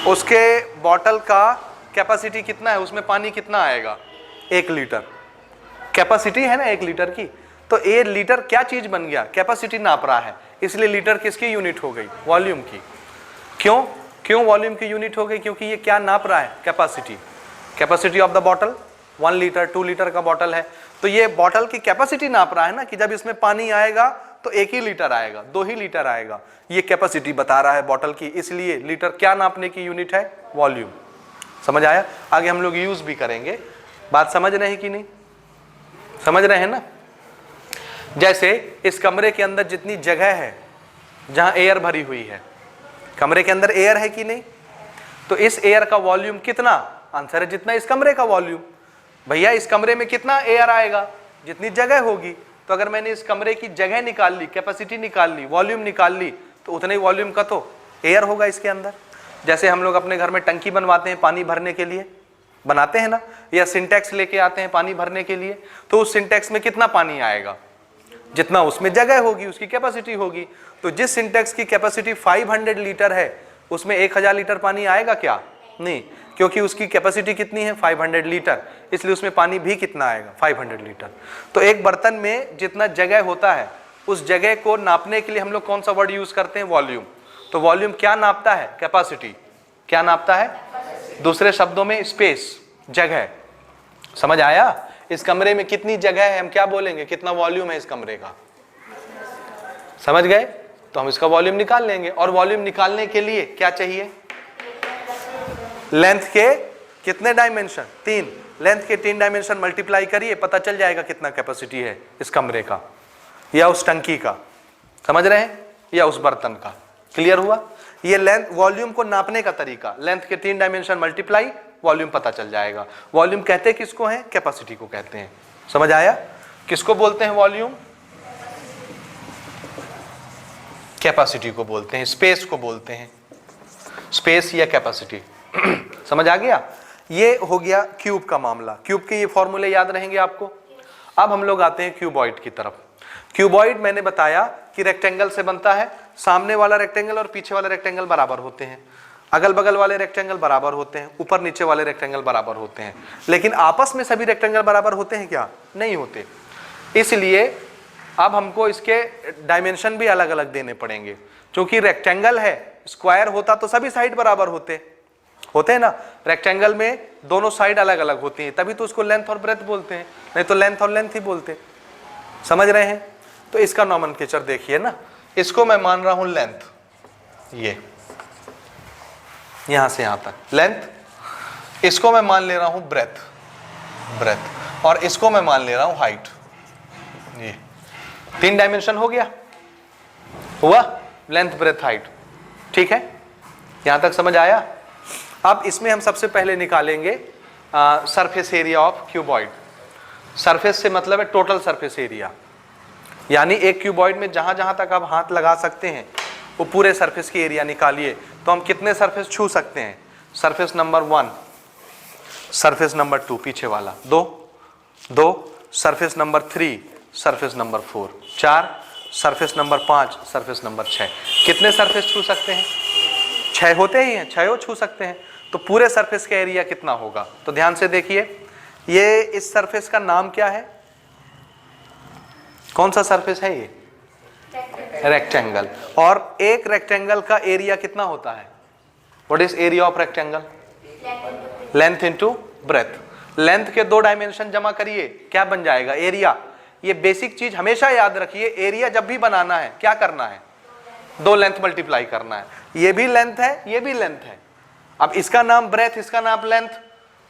उसके बॉटल का कैपेसिटी कितना है, उसमें पानी कितना आएगा? 1 लीटर। कैपेसिटी है ना 1 लीटर की, तो 1 लीटर क्या चीज बन गया? कैपेसिटी नाप रहा है, इसलिए लीटर किसकी यूनिट हो गई? वॉल्यूम की। क्यों? क्यों वॉल्यूम की यूनिट हो गई? क्योंकि ये क्या नाप रहा है? Capacity. Capacity of the bottle 1 litre 2 litre का बॉटल है, तो ये बॉटल की कैपेसिटी नाप रहा है ना कि जब इसमें पानी आएगा तो 1 ही लीटर आएगा, 2 ही लीटर आएगा। ये कैपेसिटी बता रहा है बॉटल की, इसलिए लीटर क्या नापने की यूनिट है? वॉल्यूम। समझ आया? आगे हम लोग यूज भी करेंगे। बात समझ रहे हैं कि नहीं? समझ रहे हैं ना? जैसे इस कमरे के अंदर जितनी जगह है जहां एयर भरी हुई है, कमरे के अंदर एयर है कि नहीं, तो इस एयर का वॉल्यूम कितना? आंसर है जितना इस कमरे का वॉल्यूम। भैया इस कमरे में कितना एयर आएगा? जितनी जगह होगी। तो अगर मैंने इस कमरे की जगह निकाल ली, कैपेसिटी निकाल ली, वॉल्यूम निकाल ली, तो उतने ही वॉल्यूम का तो एयर होगा इसके अंदर। जैसे हम लोग अपने घर में टंकी बनवाते हैं पानी भरने के लिए, बनाते हैं ना, या सिंटेक्स लेके आते हैं पानी भरने के लिए, तो उस सिंटेक्स में कितना पानी आएगा? जितना उसमें जगह होगी उसकी कैपेसिटी होगी। तो जिस सिंटेक्स की कैपेसिटी 500 लीटर है उसमें 1000 लीटर पानी आएगा क्या? नहीं, क्योंकि उसकी कैपेसिटी कितनी है? 500 लीटर, इसलिए उसमें पानी भी कितना आएगा? 500 लीटर। तो एक बर्तन में जितना जगह होता है उस जगह को नापने के लिए हम लोग कौन सा वर्ड यूज करते हैं? वॉल्यूम। तो वॉल्यूम क्या नापता है? कैपेसिटी। क्या नापता है? दूसरे शब्दों में स्पेस, जगह। समझ आया? इस कमरे में कितनी जगह है, हम क्या बोलेंगे? कितना वॉल्यूम है इस कमरे का? समझ गए? तो हम इसका वॉल्यूम निकाल लेंगे। और वॉल्यूम निकालने के लिए क्या चाहिए? लेंथ के कितने डायमेंशन? 3। लेंथ के 3 डायमेंशन मल्टीप्लाई करिए, पता चल जाएगा कितना कैपेसिटी है इस कमरे का, या उस टंकी का। समझ रहे हैं? या उस बर्तन का। क्लियर हुआ? ये लेंथ, वॉल्यूम को नापने का तरीका। लेंथ के 3 डायमेंशन मल्टीप्लाई, वॉल्यूम पता चल जाएगा। वॉल्यूम कहते किसको हैं? कैपेसिटी को कहते हैं। समझ आया? किसको बोलते हैं वॉल्यूम? कैपेसिटी को बोलते हैं, स्पेस को बोलते हैं। स्पेस या कैपेसिटी। समझ आ गया? ये हो गया क्यूब का मामला। क्यूब के ये फॉर्मूले याद रहेंगे आपको। अब हम लोग आते हैं क्यूबॉइड की तरफ। क्यूबॉइड मैंने बताया कि रेक्टेंगल से बनता है। सामने वाला रेक्टेंगल और पीछे वाला रेक्टेंगल बराबर होते हैं, अगल बगल वाले रेक्टेंगल बराबर होते हैं, ऊपर नीचे वाले रेक्टेंगल बराबर होते हैं। लेकिन आपस में सभी रेक्टेंगल बराबर होते हैं क्या? नहीं होते। इसलिए अब हमको इसके डायमेंशन भी अलग अलग देने पड़ेंगे। क्योंकि रेक्टेंगल है, स्क्वायर होता तो सभी साइड बराबर होते हैं ना। रेक्टेंगल में दोनों साइड अलग अलग होती हैं, तभी तो उसको लेंथ और ब्रेथ बोलते हैं, नहीं तो लेंथ और लेंथ ही बोलते। समझ रहे हैं? तो इसका नॉमेनक्लेचर देखिए ना। इसको मैं मान रहा हूं लेंथ, ये यहां से यहां तक लेंथ। इसको मैं मान ले रहा हूं ब्रेथ, और इसको मैं मान ले रहा हूं हाइट। ये 3 डायमेंशन हो गया, हुआ लेंथ ब्रेथ हाइट। ठीक है? यहां तक समझ आया? अब इसमें हम सबसे पहले निकालेंगे surface area of cuboid. Surface से मतलब है टोटल सरफेस एरिया, यानी एक क्यूबॉइड में जहां जहां तक आप हाथ लगा सकते हैं वो पूरे सरफेस की एरिया निकालिए। तो हम कितने सरफेस छू सकते हैं? सरफेस नंबर 1, सरफेस नंबर 2 पीछे वाला 2, surface number 3, surface number 4, 4, surface number 5, surface number 6। कितने सरफेस छू सकते हैं? 6 होते ही हैं, 6 छू सकते हैं। तो पूरे सरफेस का एरिया कितना होगा? तो ध्यान से देखिए, ये इस सरफेस का नाम क्या है? कौन सा सरफेस है ये? रेक्टेंगल। और एक रेक्टेंगल का एरिया कितना होता है? What is area of rectangle? Length into breath. Length के 2 डायमेंशन जमा करिए, क्या बन जाएगा? एरिया। ये बेसिक चीज हमेशा याद रखिए, एरिया जब भी बनाना है क्या करना है? 2 लेंथ मल्टीप्लाई करना है। ये भी लेंथ है, ये भी लेंथ है। अब इसका नाम ब्रेथ, इसका नाम लेंथ,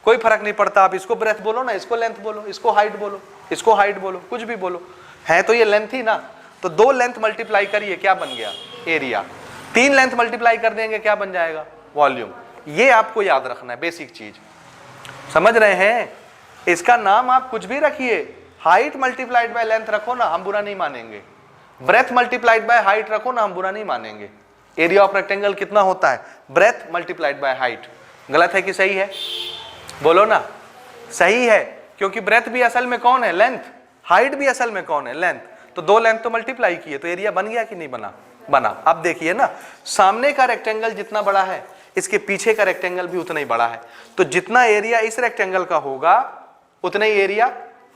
कोई फर्क नहीं पड़ता। आप इसको ब्रेथ बोलो ना, इसको लेंथ बोलो, इसको हाइट बोलो, इसको हाइट बोलो, कुछ भी बोलो, है तो ये लेंथ ही ना। तो 2 लेंथ मल्टीप्लाई करिए, क्या बन गया? एरिया। 3 लेंथ मल्टीप्लाई कर देंगे, क्या बन जाएगा? वॉल्यूम। ये आपको याद रखना है, बेसिक चीज। समझ रहे हैं? इसका नाम आप कुछ भी रखिए, हाइट मल्टीप्लाइड बाय लेंथ रखो ना, हम बुरा नहीं मानेंगे। ब्रेथ मल्टीप्लाइड बाय हाइट रखो ना, हम बुरा नहीं मानेंगे। एरिया ऑफ रेक्टेंगल कितना होता है? Breadth multiplied by height. गलत है कि सही है? बोलो ना। सही है, क्योंकि ब्रेथ भी असल में कौन है? लेंथ। हाइट भी असल में कौन है? लेंथ। तो 2 लेंथ तो मल्टीप्लाई किए, तो एरिया बन गया कि नहीं बना? बना। अब देखिए ना, सामने का रेक्टेंगल जितना बड़ा है, इसके पीछे का रेक्टेंगल भी उतना ही बड़ा है। तो जितना एरिया इस रेक्टेंगल का होगा, उतना ही एरिया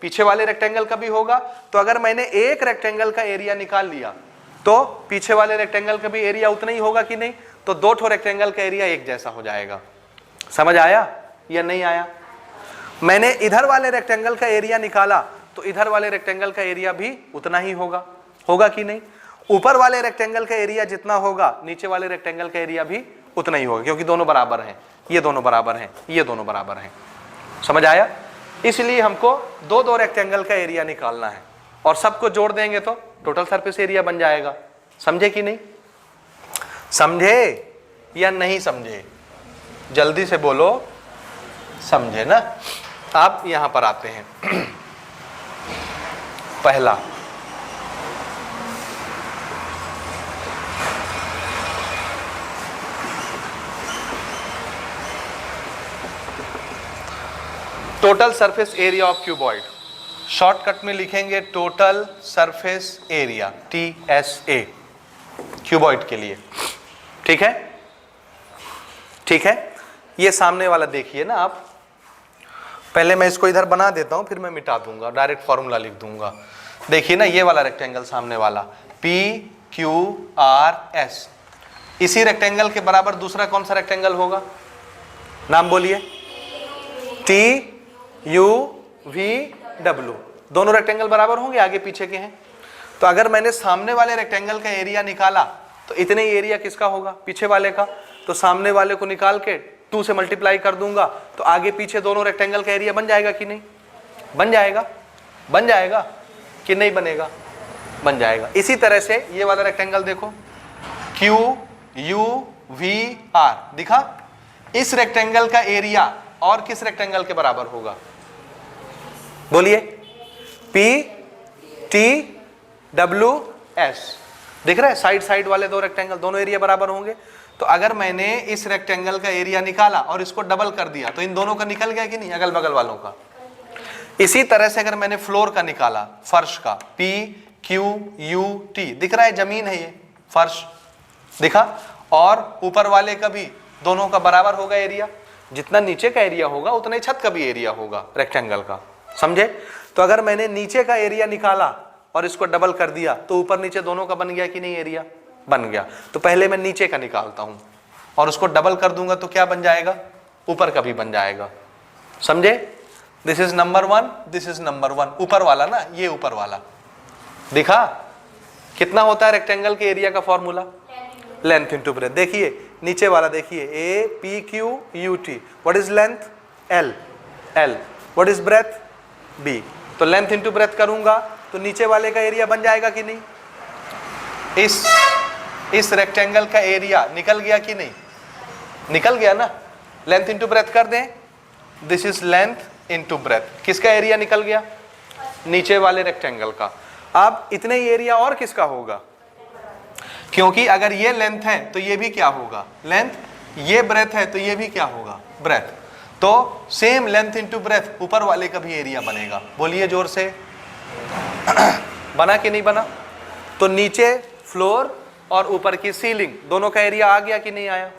पीछे वाले रेक्टेंगल का भी होगा। तो अगर मैंने एक रेक्टेंगल का एरिया निकाल लिया, तो पीछे वाले रेक्टेंगल का भी एरिया उतना ही होगा कि नहीं? तो 2 ठो रेक्टेंगल का एरिया एक जैसा हो जाएगा। समझ आया या नहीं आया? मैंने इधर वाले रेक्टेंगल का एरिया निकाला, तो इधर वाले रेक्टेंगल का एरिया भी उतना ही होगा। होगा कि नहीं? ऊपर वाले रेक्टेंगल का एरिया जितना होगा, नीचे वाले रेक्टेंगल का एरिया भी उतना ही होगा, क्योंकि दोनों बराबर हैं। ये दोनों बराबर हैं, ये दोनों बराबर हैं। समझ आया? इसलिए हमको 2 रेक्टेंगल का एरिया निकालना है, और सबको जोड़ देंगे तो टोटल सरफेस एरिया बन जाएगा। समझे कि नहीं? समझे या नहीं समझे? जल्दी से बोलो। समझे ना? आप यहां पर आते हैं। पहला, total surface area of cuboid. Shortcut में लिखेंगे total surface area, TSA, cuboid के लिए। ठीक है? ठीक है? ये सामने वाला देखिए ना आप। पहले मैं इसको इधर बना देता हूं, फिर मैं मिटा दूंगा, डायरेक्ट फॉर्मूला लिख दूंगा। देखिए ना, ये वाला रेक्टेंगल सामने वाला, PQRS। इसी रेक्टेंगल के बराबर दूसरा कौन सा रेक्टेंगल होगा? नाम बोलिए। TUVW। दोनों रेक्टेंगल बराबर होंगे, आगे पीछे के हैं। तो अगर मैंने सामने वाले रेक्टेंगल का एरिया निकाला, तो इतने ही एरिया किसका होगा? पीछे वाले का। तो सामने वाले को निकाल के 2 से मल्टीप्लाई कर दूंगा, तो आगे पीछे दोनों रेक्टेंगल का एरिया बन जाएगा कि नहीं? बन जाएगा। बन जाएगा कि नहीं बनेगा? बन जाएगा। इसी तरह से ये वाला रेक्टेंगल देखो, QUVR दिखा। इस रेक्टेंगल का एरिया और किस रेक्टेंगल के बराबर होगा? बोलिए। PTWS। दिख रहा है? साइड साइड वाले 2 रेक्टेंगल, दोनों एरिया बराबर होंगे। तो अगर मैंने इस रेक्टेंगल का एरिया निकाला और इसको डबल कर दिया, तो इन दोनों का निकल गया कि नहीं? अगल बगल वालों का। इसी तरह से अगर मैंने फ्लोर का निकाला, फर्श का, PQUT, दिख रहा है? जमीन है ये, फर्श दिखा। और ऊपर वाले का भी दोनों का बराबर होगा एरिया। जितना नीचे का एरिया होगा, उतना ही छत का भी एरिया होगा रेक्टेंगल का। समझे? तो अगर मैंने नीचे का एरिया निकाला और इसको डबल कर दिया, तो ऊपर नीचे दोनों का बन गया कि नहीं? एरिया बन गया। तो पहले मैं नीचे का निकालता हूं और उसको डबल कर दूंगा, तो क्या बन जाएगा? ऊपर का भी बन जाएगा। समझे? This is number 1, this is number 1। ऊपर वाला ना, ये ऊपर वाला दिखा। कितना होता है रेक्टेंगल के एरिया का फॉर्मूला? Length into breath. देखिए नीचे वाला, देखिए APQUT। What is length? L। What is breadth? B। तो लेंथ इंटू ब्रेथ करूंगा, तो नीचे वाले का एरिया बन जाएगा कि नहीं? इस रेक्टेंगल का एरिया निकल गया कि नहीं? निकल गया ना? लेंथ इंटू ब्रेथ कर दें। This is length into breath. किसका एरिया निकल गया? नीचे वाले रेक्टेंगल का। अब इतने ही एरिया और किसका होगा? क्योंकि अगर ये लेंथ है तो ये भी क्या होगा? लेंथ। ये ब्रेथ है तो ये भी क्या होगा? ब्रेथ। तो सेम लेंथ इंटू ब्रेथ, ऊपर वाले का भी एरिया बनेगा। बोलिए जोर से। बना कि नहीं बना? तो नीचे फ्लोर और ऊपर की सीलिंग, दोनों का एरिया आ गया कि नहीं आया?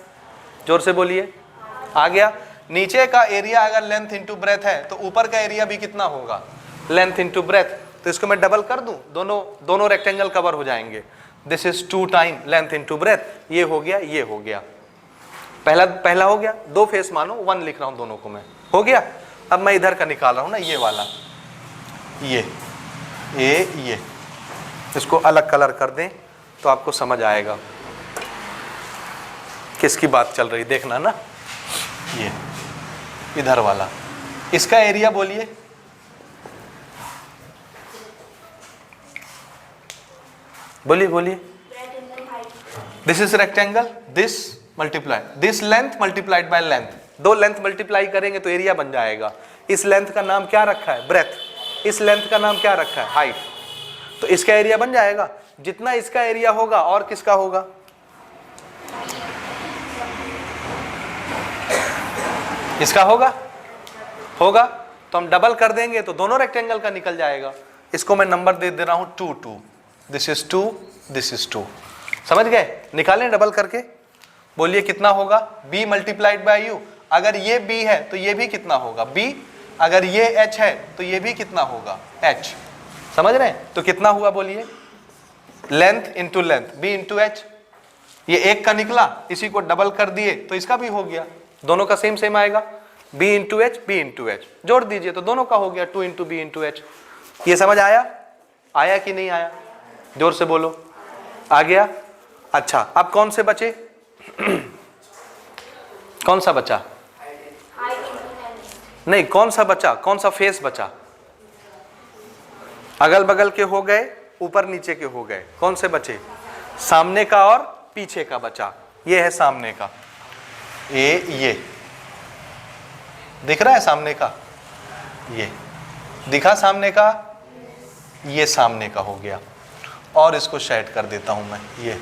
जोर से बोलिए। आ गया। नीचे का एरिया अगर लेंथ इंटू ब्रेथ है, तो ऊपर का एरिया भी कितना होगा? Length into breath. तो इसको मैं डबल कर दूं, दोनों रेक्टेंगल कवर हो जाएंगे। This is 2 time length into breath, ये हो गया, ये हो गया, पहला हो गया। 2 फेस मानो 1 लिख रहा हूं दोनों को मैं, हो गया। अब मैं इधर का निकाल रहा हूं ना, ये वाला, ये इसको अलग कलर कर दें तो आपको समझ आएगा किसकी बात चल रही, देखना ना। ये इधर वाला, इसका एरिया बोलिए, बोलिए। This is rectangle, this multiply this length multiplied by length, 2 length multiply करेंगे तो एरिया बन जाएगा। इस लेंथ का नाम क्या रखा है? ब्रेथ। इस लेंथ का नाम क्या रखा है? हाइट। तो इसका एरिया बन जाएगा। जितना इसका एरिया होगा और किसका होगा? इसका होगा तो हम डबल कर देंगे तो दोनों रेक्टेंगल का निकल जाएगा। इसको मैं नंबर दे रहा हूं 2 2, दिस इज 2, दिस इज 2। समझ गए? निकालें डबल करके, बोलिए कितना होगा? b multiplied by u। अगर ये b है तो ये भी कितना होगा? b। अगर ये h है तो ये भी कितना होगा? h। समझ रहे हैं? तो कितना हुआ बोलिए? Length into length, b into h। ये एक का निकला, इसी को डबल कर दिए तो इसका भी हो गया, दोनों का सेम आएगा। b into H, b into H, जोड़ दीजिए तो दोनों का हो गया 2 इंटू b इंटू एच। ये समझ आया कि नहीं आया? जोर से बोलो। आ गया? अच्छा, अब कौन से बचे? कौन सा बचा? नहीं, कौन सा बचा? कौन सा फेस बचा? अगल बगल के हो गए, ऊपर नीचे के हो गए, कौन से बचे? सामने का और पीछे का बचा। ये है सामने का, ये दिख रहा है सामने का, ये दिखा सामने का, ये सामने का हो गया। और इसको शेड कर देता हूं मैं, ये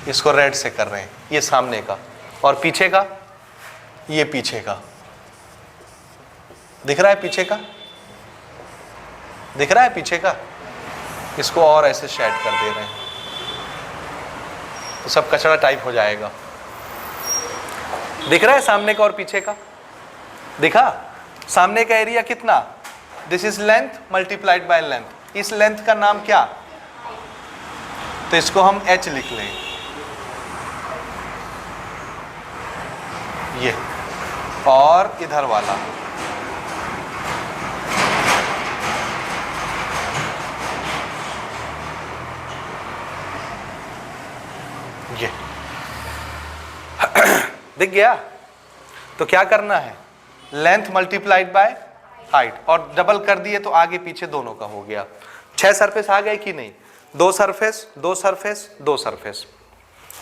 इसको रेड से कर रहे हैं, ये सामने का। और पीछे का, ये पीछे का, दिख रहा है पीछे का, दिख रहा है पीछे का। इसको और ऐसे शेड कर दे रहे हैं तो सब कचरा टाइप हो जाएगा। दिख रहा है सामने का और पीछे का? दिखा? सामने का एरिया कितना? This is length multiplied by length. इस लेंथ का नाम क्या? तो इसको हम h लिख लें, ये। और इधर वाला ये दिख गया? तो क्या करना है? लेंथ मल्टीप्लाइड बाय हाइट, और डबल कर दिए तो आगे पीछे दोनों का हो गया। 6 सरफेस आ गए कि नहीं? 2 surface, 2 surface, 2 surface,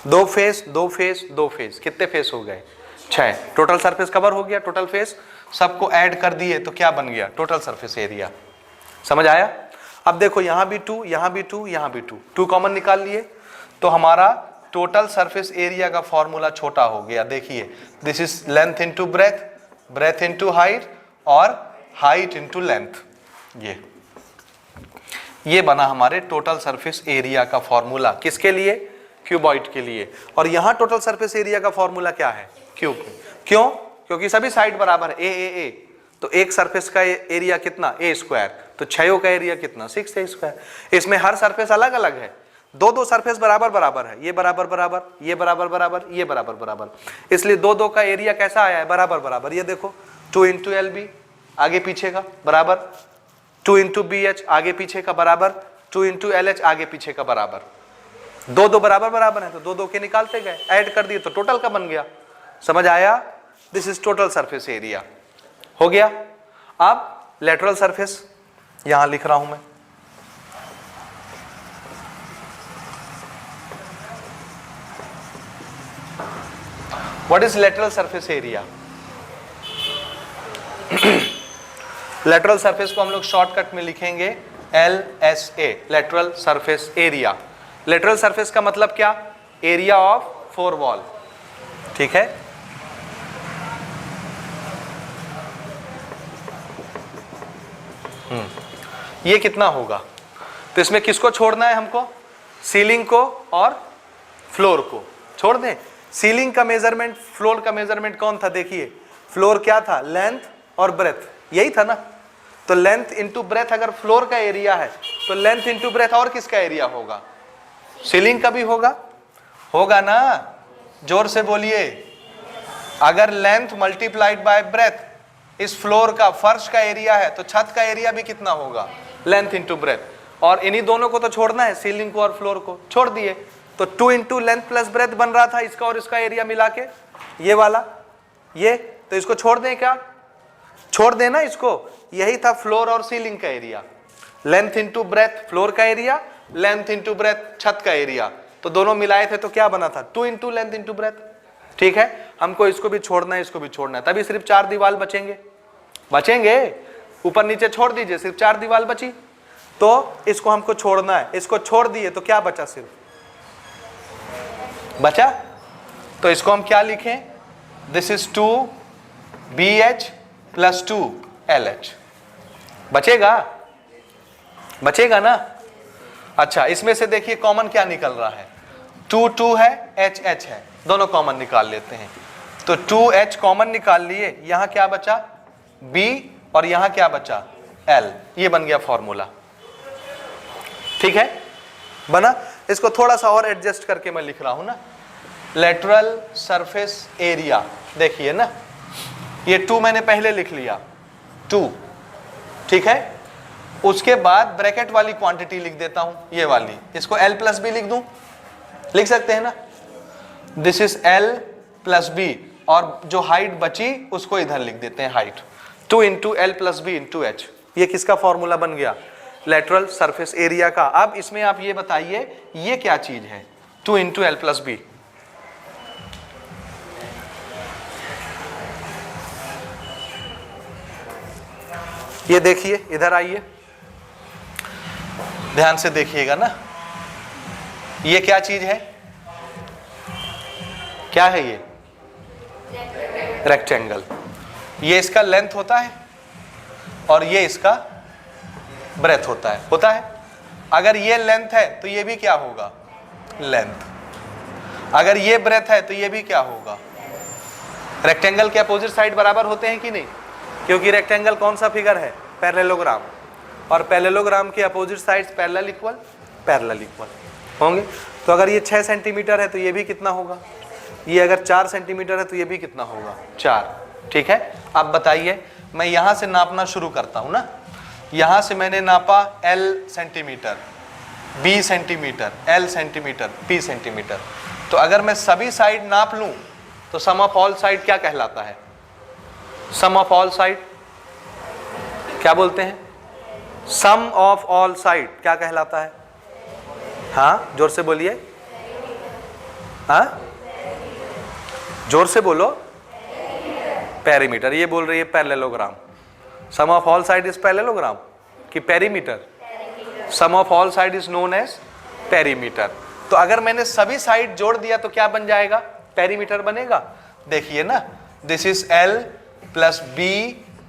2 face, 2 face, 2 face. कितने फेस हो गए? 6। टोटल सरफेस कवर हो गया, टोटल फेस। सबको ऐड कर दिए तो क्या बन गया? Total surface area. समझ आया? अब देखो, यहां भी 2, यहां भी 2, यहां भी 2, 2 कॉमन निकाल लिए तो हमारा टोटल सरफेस एरिया का फॉर्मूला छोटा हो गया। देखिए, this is length into breadth, breadth into height, और हाइट इनटू लेंथ। ये बना हमारे टोटल सरफेस एरिया का फॉर्मूला। किसके लिए? क्यूबॉइड के लिए। और यहां टोटल सरफेस एरिया का फॉर्मूला क्या है? क्यूब। क्यों? क्योंकि सभी साइड बराबर है, ए। तो एक सरफेस का एरिया कितना? a square. तो 6 का एरिया कितना? 6a square. इसमें हर सरफेस अलग अलग है, 2 सरफेस बराबर है, ये बराबर, ये बराबर, ये बराबर। इसलिए 2 का एरिया कैसा आया है? बराबर। ये देखो, 2 इंटू LB आगे पीछे का बराबर, 2 इंटू BH आगे पीछे का बराबर, 2 इंटू LH आगे पीछे का बराबर। 2 बराबर है तो 2 के निकालते गए, ऐड कर दिए तो टोटल का बन गया। समझ आया? This is total surface area. हो गया? अब लेटरल सरफेस यहां लिख रहा हूं मैं। What is lateral surface area? Lateral surface को हम लोग शॉर्टकट में लिखेंगे LSA, lateral surface area. Lateral surface का मतलब क्या? Area of 4 wall. ठीक है? ये कितना होगा? तो इसमें किसको छोड़ना है हमको? सीलिंग को और फ्लोर को छोड़ दें। सीलिंग का मेजरमेंट, फ्लोर का मेजरमेंट कौन था? देखिए, फ्लोर क्या था? लेंथ और ब्रेथ, यही था ना। तो लेंथ इंटू ब्रेथ अगर फ्लोर का एरिया है तो लेंथ इंटू ब्रेथ और किसका एरिया होगा? सीलिंग का भी होगा, होगा ना? जोर से बोलिए। अगर लेंथ मल्टीप्लाइड बाय ब्रेथ इस फ्लोर का, फर्श का एरिया है, तो छत का एरिया भी कितना होगा? Length into breath. और इन्हीं दोनों को तो छोड़ना है, सीलिंग को और फ्लोर को छोड़ दिए, तो 2 इंटू लेंथ प्लस ब्रेथ बन रहा था इसका और इसका एरिया मिला के, ये वाला, ये। तो इसको छोड़ दें क्या? छोड़ देना इसको। यही था फ्लोर और सीलिंग का area. Length into breath floor का एरिया, लेंथ इंटू ब्रेथ छत का एरिया, तो दोनों मिलाए थे तो क्या बना था? 2 इंटू लेंथ इंटू ब्रेथ। ठीक है, हमको इसको भी छोड़ना है, इसको भी छोड़ना है, तभी सिर्फ 4 दीवार बचेंगे। ऊपर नीचे छोड़ दीजिए, सिर्फ 4 दीवार बची, तो इसको हमको छोड़ना है। इसको छोड़ दिए तो क्या बचा? सिर्फ बचा, तो इसको हम क्या लिखें? This is 2BH plus 2LH। बचेगा? बचेगा ना? अच्छा, इसमें से देखिए कॉमन क्या निकल रहा है? 2 है, H है, दोनों कॉमन निकाल लेते हैं। तो 2H कॉमन निकाल लिए, यहां क्या बचा? B, और यहां क्या बचा? L। ये बन गया फॉर्मूला। ठीक है, बना? इसको थोड़ा सा और एडजस्ट करके मैं लिख रहा हूं ना। लेटरल सरफेस एरिया, देखिए ना, ये 2 मैंने पहले लिख लिया, 2। ठीक है, उसके बाद ब्रैकेट वाली क्वांटिटी लिख देता हूं, ये वाली, इसको L प्लस बी लिख दूं, लिख सकते हैं ना? This is L plus B, और जो हाइट बची उसको इधर लिख देते हैं, height 2 into L plus B into H। ये किसका फॉर्मूला बन गया? लेटरल सरफेस एरिया का। अब इसमें आप ये बताइए ये क्या चीज है? 2 इंटू L प्लस बी। ये देखिए, इधर आइए, ध्यान से देखिएगा ना, ये क्या चीज है? क्या है ये? रेक्टेंगल। ये इसका लेंथ होता है और ये इसका ब्रेथ होता है, होता है। अगर ये लेंथ है तो ये भी क्या होगा? लेंथ। अगर ये ब्रेथ है तो ये भी क्या होगा? रेक्टेंगल के अपोजिट साइड बराबर होते हैं कि नहीं? क्योंकि रेक्टेंगल कौन सा फिगर है? पैरेललोग्राम, और पैरेललोग्राम के अपोजिट साइड्स पैरेलल इक्वल होंगे। तो अगर ये 6 सेंटीमीटर है तो ये भी कितना होगा? ये अगर 4 सेंटीमीटर है तो ये भी कितना होगा? 4। ठीक है, अब बताइए, मैं यहां से नापना शुरू करता हूं ना। यहां से मैंने नापा L centimetre, B centimetre, L centimetre, P centimetre. तो अगर मैं सभी साइड नाप लूं तो सम ऑफ ऑल साइड क्या कहलाता है? सम ऑफ ऑल साइड क्या बोलते हैं? सम ऑफ ऑल साइड क्या कहलाता है? हाँ, जोर से बोलिए। हाँ, जोर से बोलो। पेरीमीटर। ये बोल रही है parallelogram. Sum of all side is parallelogram कि perimeter? Sum of all side is known as perimeter. तो अगर मैंने सभी साइड जोड़ दिया तो क्या बन जाएगा? पेरीमीटर बनेगा। देखिए ना, this is L plus B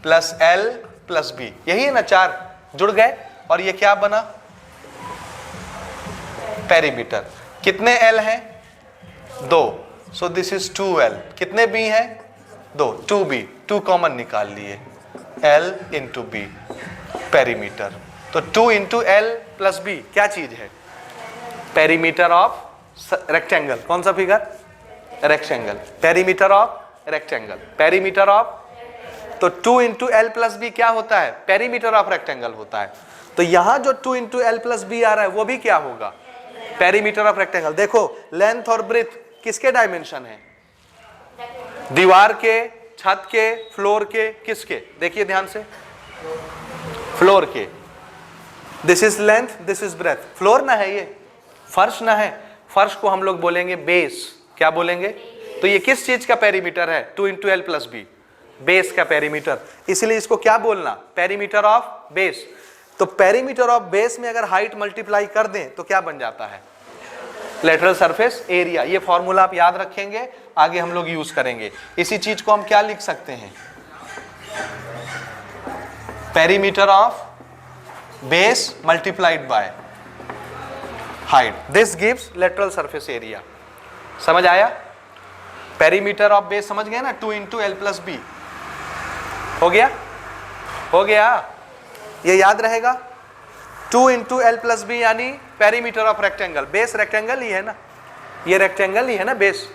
plus L plus B, यही है ना, 4 जुड़ गए और ये क्या बना? पेरीमीटर। कितने L हैं? 2। सो दिस इज 2L। कितने B हैं? 2, 2B, 2 कॉमन निकाल लिए, L इंटू B, पेरीमीटर। तो 2 इंटू L प्लस B क्या चीज है? Perimeter of rectangle. कौन सा figure? Rectangle. Perimeter of rectangle, perimeter of. तो 2 इंटू L प्लस बी क्या होता है? पेरीमीटर ऑफ रेक्टेंगल होता है। तो यहां जो 2 इंटू L प्लस बी आ रहा है वो भी क्या होगा? Perimeter of rectangle. देखो, लेंथ और ब्रेथ किसके डायमेंशन है? दीवार के, छत के, फ्लोर के, किसके? देखिए ध्यान से, फ्लोर के। This is length, this is breadth. Floor ना है ये, फर्श ना है। फर्श को हम लोग बोलेंगे बेस। क्या बोलेंगे? तो ये किस चीज का पेरीमीटर है? 2 into L plus B, base का पेरीमीटर। इसलिए इसको क्या बोलना? Perimeter of base. तो पेरीमीटर ऑफ बेस में अगर हाइट मल्टीप्लाई कर दें तो क्या बन जाता है? Lateral surface area. ये फॉर्मूला आप याद रखेंगे, आगे हम लोग यूज करेंगे। इसी चीज को हम क्या लिख सकते हैं? Perimeter of base multiplied by height, this gives lateral surface area. समझ आया? पेरीमीटर ऑफ बेस समझ गए ना? 2 इंटू L प्लस बी। हो गया? हो गया? ये याद रहेगा, 2 इंटू एल प्लस बी यानी perimeter of rectangle, base rectangle ही है ना, ये रेक्टेंगल ही है ना बेस,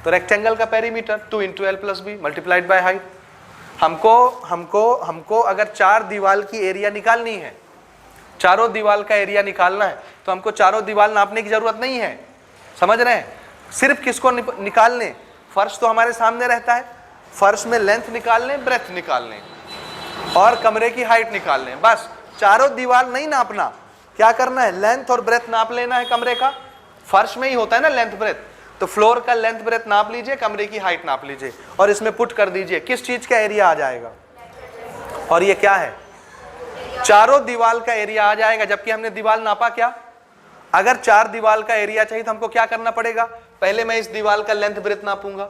तो रेक्टेंगल का perimeter 2 into L plus B multiplied by height. हमको अगर 4 दीवार की एरिया निकालनी है, चारों दीवार का एरिया निकालना है, तो हमको चारों दीवार नापने की जरूरत नहीं है, समझ रहे हैं? सिर्फ किसको निकालने, फर्श तो हमारे सामने रहता है, फर्श में लेंथ निकाल लें, ब्रेथ निकाल लें और कमरे की हाइट निकाल लें, बस। चारों दीवार नहीं नापना, क्या करना है, लेंथ और ब्रेथ नाप लेना है कमरे का। फर्श में ही होता है ना लेंथ ब्रेथ, तो फ्लोर का लेंथ ब्रेथ नाप लीजिए, कमरे की हाइट नाप लीजिए और इसमें पुट कर दीजिए, किस चीज का एरिया आ जाएगा, और ये क्या है, चारों दीवार का एरिया आ जाएगा। जबकि हमने दीवार नापा क्या, अगर 4 दीवार का एरिया चाहिए तो हमको क्या करना पड़ेगा, पहले मैं इस दीवार का लेंथ ब्रेथ नापूंगा,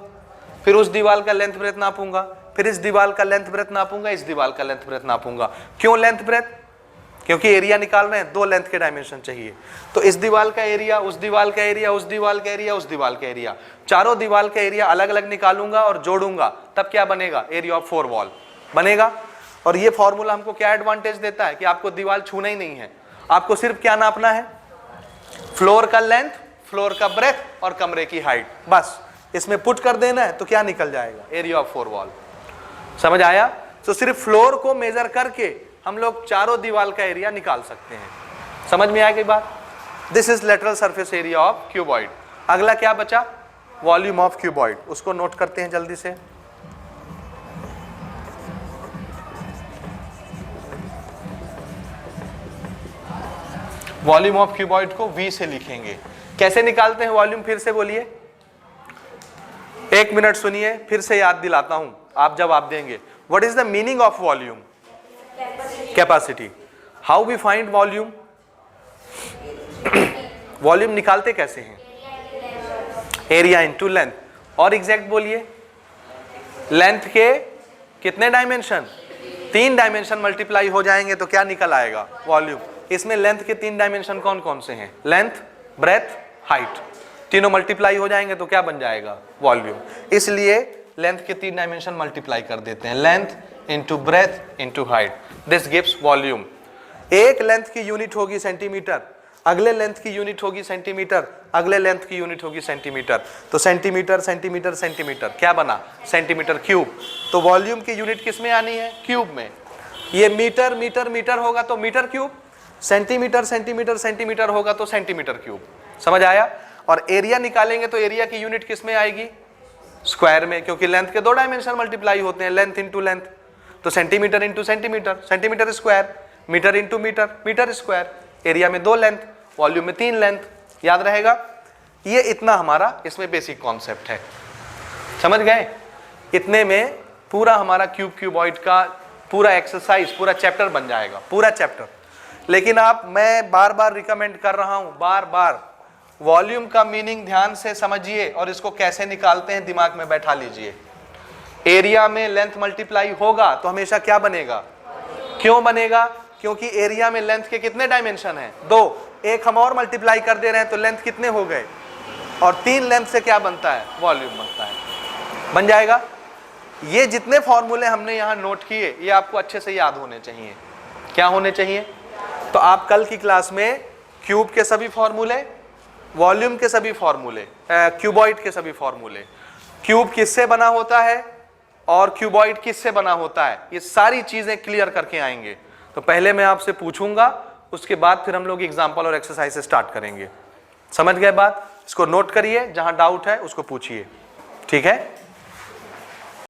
फिर उस दीवार का लेंथ ब्रेथ नापूंगा, फिर इस दीवार का लेंथ ब्रेथ नापूंगा, इस दीवार का लेंथ ब्रेथ नापूंगा। क्यों लेंथ ब्रेथ, क्योंकि एरिया निकाल रहे हैं, 2 लेंथ के डायमेंशन चाहिए, तो इस दीवार का एरिया, उस दीवार का एरिया, उस दीवार का एरिया, उस दीवार का एरिया, चारों दीवार का एरिया अलग अलग निकालूंगा और जोड़ूंगा, तब क्या बनेगा, एरिया ऑफ 4 वॉल बनेगा। और ये फॉर्मूला हमको क्या एडवांटेज देता है कि आपको दीवार छूना ही नहीं है, आपको सिर्फ क्या नापना है, फ्लोर का लेंथ, फ्लोर का ब्रेथ और कमरे की हाइट, बस इसमें पुट कर देना है तो क्या निकल जाएगा, एरिया ऑफ 4 वॉल। समझ आया? तो सिर्फ फ्लोर को मेजर करके हम लोग चारों दीवार का एरिया निकाल सकते हैं। समझ में आ गई बात? This is lateral surface area of cuboid. अगला क्या बचा, वॉल्यूम ऑफ क्यूबॉइड, उसको नोट करते हैं जल्दी से। वॉल्यूम ऑफ क्यूबॉइड को V से लिखेंगे। कैसे निकालते हैं वॉल्यूम, फिर से बोलिए, 1 मिनट सुनिए, फिर से याद दिलाता हूं, आप जवाब देंगे। What is the meaning of volume, capacity. How we find volume, volume निकालते कैसे हैं, एरिया इनटू लेंथ। और एग्जैक्ट बोलिए, लेंथ के कितने डायमेंशन, 3 डायमेंशन मल्टीप्लाई हो जाएंगे तो क्या निकल आएगा, वॉल्यूम। इसमें लेंथ के 3 डायमेंशन कौन कौन से हैं, लेंथ, ब्रेथ, हाइट, तीनों मल्टीप्लाई हो जाएंगे तो क्या बन जाएगा, वॉल्यूम। इसलिए लेंथ के 3 डायमेंशन मल्टीप्लाई कर देते हैं, length into breath into height, this gives volume. एक लेंथ की यूनिट होगी सेंटीमीटर, अगले लेंथ की यूनिट होगी सेंटीमीटर, अगले लेंथ की यूनिट होगी सेंटीमीटर, तो सेंटीमीटर सेंटीमीटर सेंटीमीटर क्या बना, सेंटीमीटर क्यूब। तो वॉल्यूम की यूनिट किस में आनी है, क्यूब में। ये मीटर मीटर मीटर होगा तो metre cube, centimetre centimetre centimetre होगा तो सेंटीमीटर क्यूब। समझ आया? और एरिया निकालेंगे तो एरिया की यूनिट किस में आएगी, स्क्वायर में, क्योंकि लेंथ के 2 डायमेंशन मल्टीप्लाई होते हैं, लेंथ इंटू लेंथ, तो centimetre into centimetre, centimetre square, metre into metre, metre square. Area में 2 लेंथ, वॉल्यूम में 3 लेंथ, याद रहेगा। ये इतना हमारा इसमें बेसिक कॉन्सेप्ट है, समझ गए? इतने में पूरा हमारा क्यूबॉइड का पूरा एक्सरसाइज, पूरा चैप्टर बन जाएगा, पूरा चैप्टर। लेकिन मैं बार बार रिकमेंड कर रहा हूं, बार बार वॉल्यूम का मीनिंग ध्यान से समझिए और इसको कैसे निकालते हैं दिमाग में बैठा लीजिए। एरिया में लेंथ मल्टीप्लाई होगा तो हमेशा क्या बनेगा, क्यों बनेगा, क्योंकि एरिया में लेंथ के कितने डायमेंशन हैं, 2, एक हम और मल्टीप्लाई कर दे रहे हैं तो लेंथ कितने हो गए, और 3 लेंथ से क्या बनता है, वॉल्यूम बनता है, बन जाएगा। ये जितने फॉर्मूले हमने यहाँ नोट किए ये आपको अच्छे से याद होने चाहिए। क्या होने चाहिए? तो आप कल की क्लास में क्यूब के सभी फॉर्मूले, वॉल्यूम के सभी फॉर्मूले, क्यूबॉइड के सभी फॉर्मूले, क्यूब किससे बना होता है और क्यूबॉइड किससे बना होता है, ये सारी चीजें क्लियर करके आएंगे। तो पहले मैं आपसे पूछूंगा, उसके बाद फिर हम लोग एग्जाम्पल और एक्सरसाइज से स्टार्ट करेंगे। समझ गए बात? इसको नोट करिए, जहां डाउट है उसको पूछिए, ठीक है।